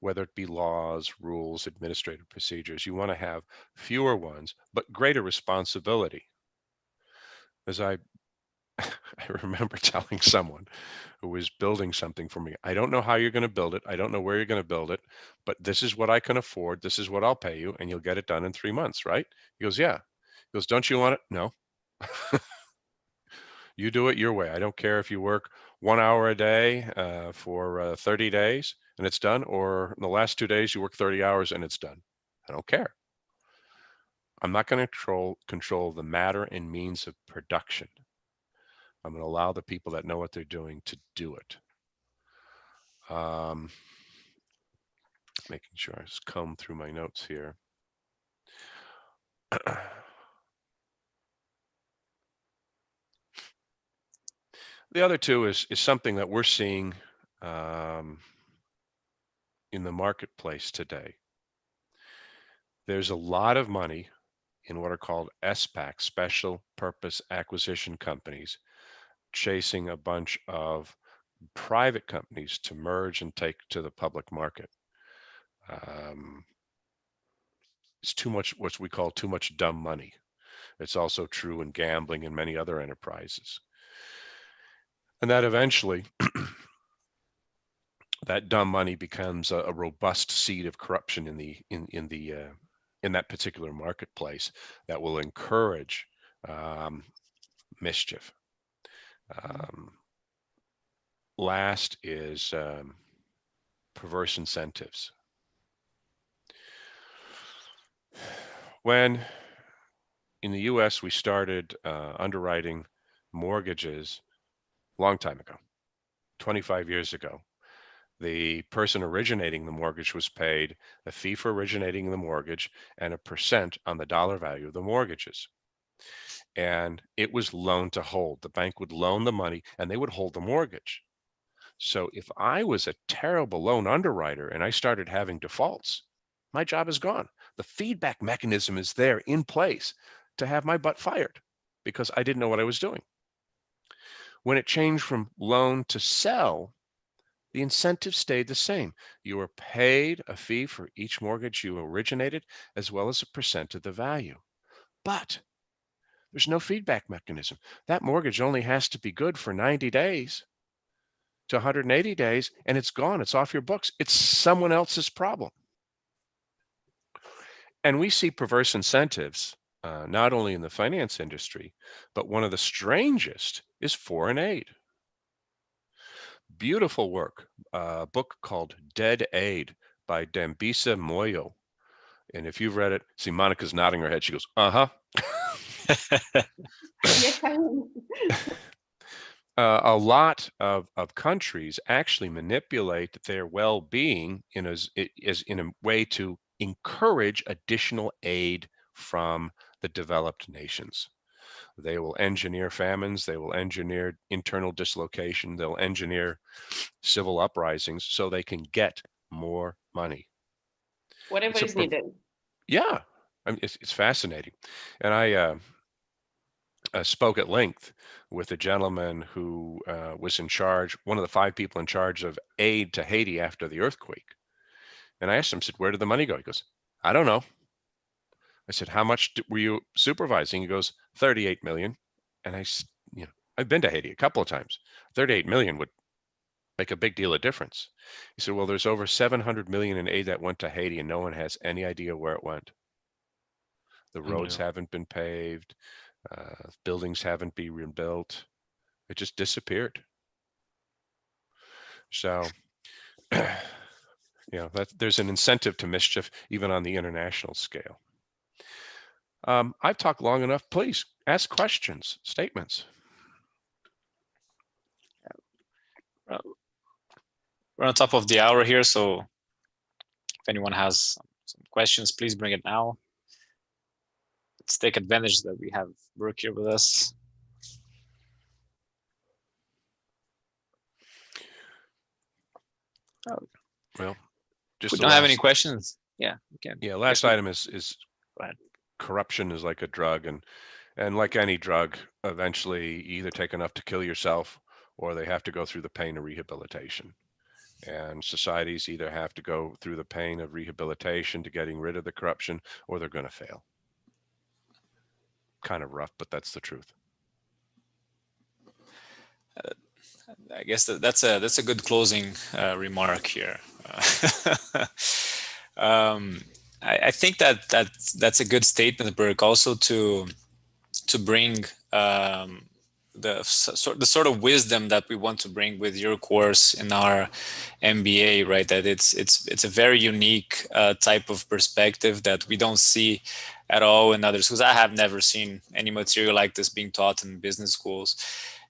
whether it be laws, rules, administrative procedures. You want to have fewer ones, but greater responsibility. As I remember telling someone who was building something for me, I don't know how you're going to build it. I don't know where you're going to build it, but this is what I can afford. This is what I'll pay you, and you'll get it done in 3 months, right? He goes, yeah. He goes, don't you want it? No. You do it your way. I don't care if you work 1 hour a day for 30 days and it's done, or in the last 2 days you work 30 hours and it's done. I don't care. I'm not going to control the matter and means of production. I'm going to allow the people that know what they're doing to do it. Making sure I just comb through my notes here. The other two is something that we're seeing in the marketplace today. There's a lot of money in what are called SPAC, special purpose acquisition companies, chasing a bunch of private companies to merge and take to the public market. It's too much, what we call too much dumb money. It's also true in gambling and many other enterprises. And that eventually, that dumb money becomes a robust seed of corruption in that particular marketplace that will encourage mischief. Last is perverse incentives. When in the US we started underwriting mortgages a long time ago, 25 years ago, the person originating the mortgage was paid a fee for originating the mortgage and a percent on the dollar value of the mortgages. And it was loan to hold. The bank would loan the money and they would hold the mortgage. So if I was a terrible loan underwriter and I started having defaults, my job is gone. The feedback mechanism is there in place to have my butt fired because I didn't know what I was doing. When it changed from loan to sell, the incentive stayed the same. You were paid a fee for each mortgage you originated, as well as a percent of the value. But there's no feedback mechanism. That mortgage only has to be good for 90 days to 180 days, and it's gone. It's off your books. It's someone else's problem. And we see perverse incentives, not only in the finance industry, but one of the strangest is foreign aid. Beautiful work, a book called Dead Aid by Dambisa Moyo. And if you've read it, see, Monica's nodding her head. She goes, uh-huh. Yes, I am. A lot of countries actually manipulate their well-being in a way to encourage additional aid from the developed nations. They will engineer famines, they will engineer internal dislocation, they'll engineer civil uprisings so they can get more money. Whatever is needed. Yeah, I mean, it's fascinating. And I spoke at length with a gentleman who was in charge, one of the 5 people in charge of aid to Haiti after the earthquake. And I asked him, I said, where did the money go? He goes, I don't know. I said, how much were you supervising? He goes, 38 million. And I've been to Haiti a couple of times. 38 million would make a big deal of difference. He said, well, there's over 700 million in aid that went to Haiti and no one has any idea where it went. The roads haven't been paved. Buildings haven't been rebuilt. It just disappeared. So, there's an incentive to mischief even on the international scale. I've talked long enough. Please ask questions, statements. We're on top of the hour here, so if anyone has some questions, please bring it now. Let's take advantage that we have Burke here with us. Well, if we don't have any questions, yeah, we can. Yeah, last item is corruption is like a drug, and like any drug, eventually you either take enough to kill yourself or they have to go through the pain of rehabilitation. And societies either have to go through the pain of rehabilitation to getting rid of the corruption, or they're going to fail. Kind of rough, but that's the truth. I guess that's a good closing remark here. I think that's a good statement, Burke, also to bring the sort of wisdom that we want to bring with your course in our MBA, right? That it's a very unique type of perspective that we don't see at all in others, because I have never seen any material like this being taught in business schools,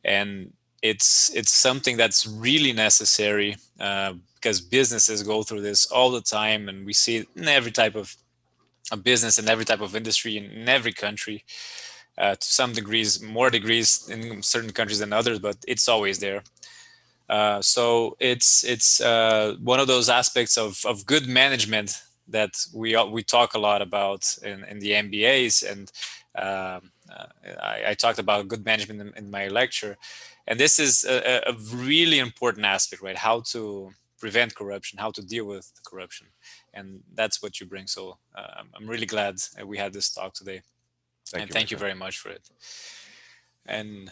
and it's something that's really necessary because businesses go through this all the time, and we see it in every type of a business and every type of industry in every country. to some degrees, more degrees in certain countries than others, but it's always there. So it's one of those aspects of good management that we talk a lot about in the MBAs, and I talked about good management in my lecture, and this is a really important aspect, right? How to prevent corruption, how to deal with corruption, and that's what you bring. So I'm really glad we had this talk today, and thank you very much for it. And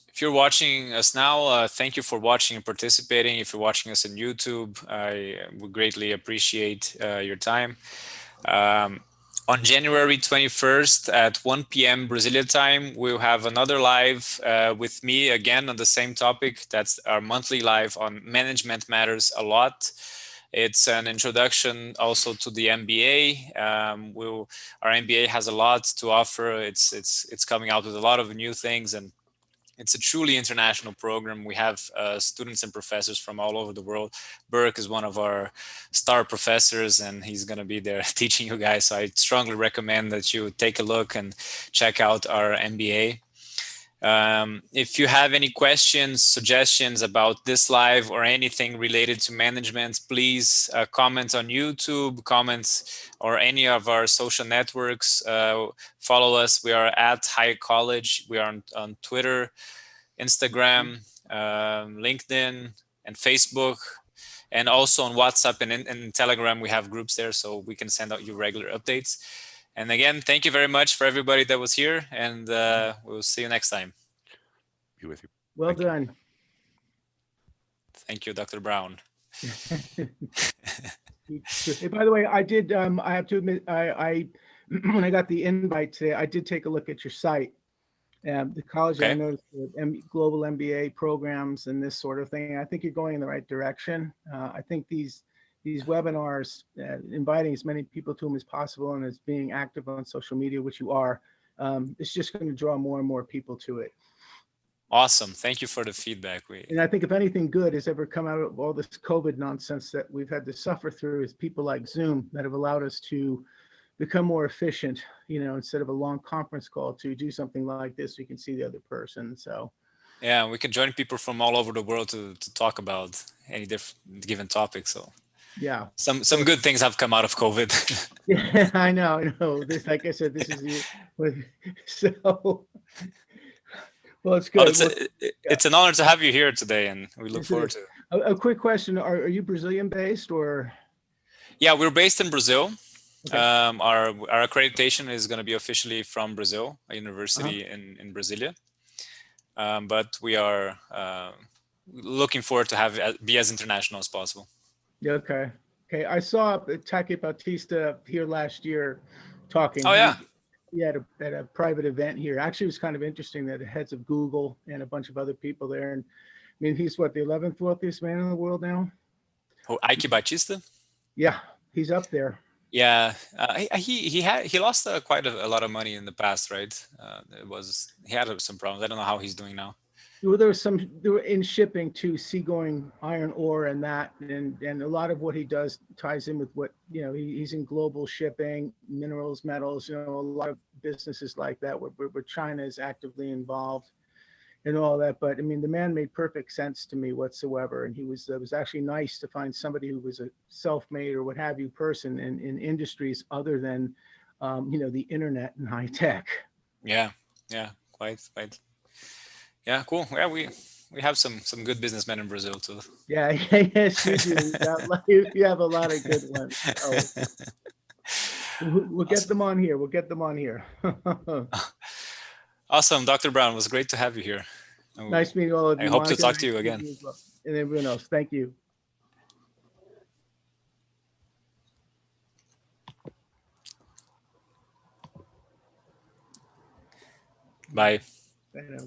if you're watching us now, thank you for watching and participating. If you're watching us on YouTube, I would greatly appreciate your time. On January 21st at 1 p.m. Brazilian time, we'll have another live with me again on the same topic. That's our monthly live on management matters a lot. It's an introduction also to the MBA. Our MBA has a lot to offer. It's coming out with a lot of new things, and it's a truly international program. We have students and professors from all over the world. Burke is one of our star professors, and he's going to be there teaching you guys. So I strongly recommend that you take a look and check out our MBA. If you have any questions, suggestions about this live or anything related to management, please comment on YouTube, comment or any of our social networks. Follow us. We are at Hayek College. We are on Twitter, Instagram, LinkedIn, and Facebook, and also on WhatsApp and Telegram. We have groups there, so we can send out you regular updates. And again, thank you very much for everybody that was here, and we'll see you next time. Be with you. Well done. Thank you, Dr. Brown. Hey, by the way, I did. I have to admit, I when I got the invite today, I did take a look at your site. The college, I noticed the global MBA programs and this sort of thing. I think you're going in the right direction. I think these webinars, inviting as many people to them as possible, and as being active on social media, which you are, it's just going to draw more and more people to it. Awesome. Thank you for the feedback. And I think if anything good has ever come out of all this COVID nonsense that we've had to suffer through, is people like Zoom that have allowed us to become more efficient, you know, instead of a long conference call, to do something like this, you can see the other person. So yeah, we can join people from all over the world to talk about any different given topic. So yeah, some good things have come out of COVID. Yeah, I know. This, like I said, this is so. Well, it's good. Well, it's an honor to have you here today, and we look forward to it. A quick question: Are you Brazilian based, or? Yeah, we're based in Brazil. Okay. Our accreditation is going to be officially from Brazil, a university in Brasilia. But we are looking forward to be as international as possible. Yeah, okay. I saw Take Bautista here last year talking. Oh yeah. He had at a private event here. Actually, it was kind of interesting that the heads of Google and a bunch of other people there. And I mean, he's what, the 11th wealthiest man in the world now? Oh, Ike Batista? Yeah, he's up there. Yeah, he lost quite a lot of money in the past, right? He had some problems. I don't know how he's doing now. Well, there were in shipping to seagoing iron ore and that, and a lot of what he does ties in with what, you know, he's in global shipping, minerals, metals, you know, a lot of businesses like that where China is actively involved and all that. But I mean, the man made perfect sense to me whatsoever. And it was actually nice to find somebody who was a self-made or what have you person in industries other than, you know, the internet and high tech. Yeah, quite. Yeah, cool. Yeah, we have some good businessmen in Brazil too. Yeah, yes, you do. You have a lot of good ones. So we'll get them on here. Awesome, Dr. Brown. It was great to have you here. Nice meeting all of you. I hope to talk to you again. And everyone else. Thank you. Bye. Bye now.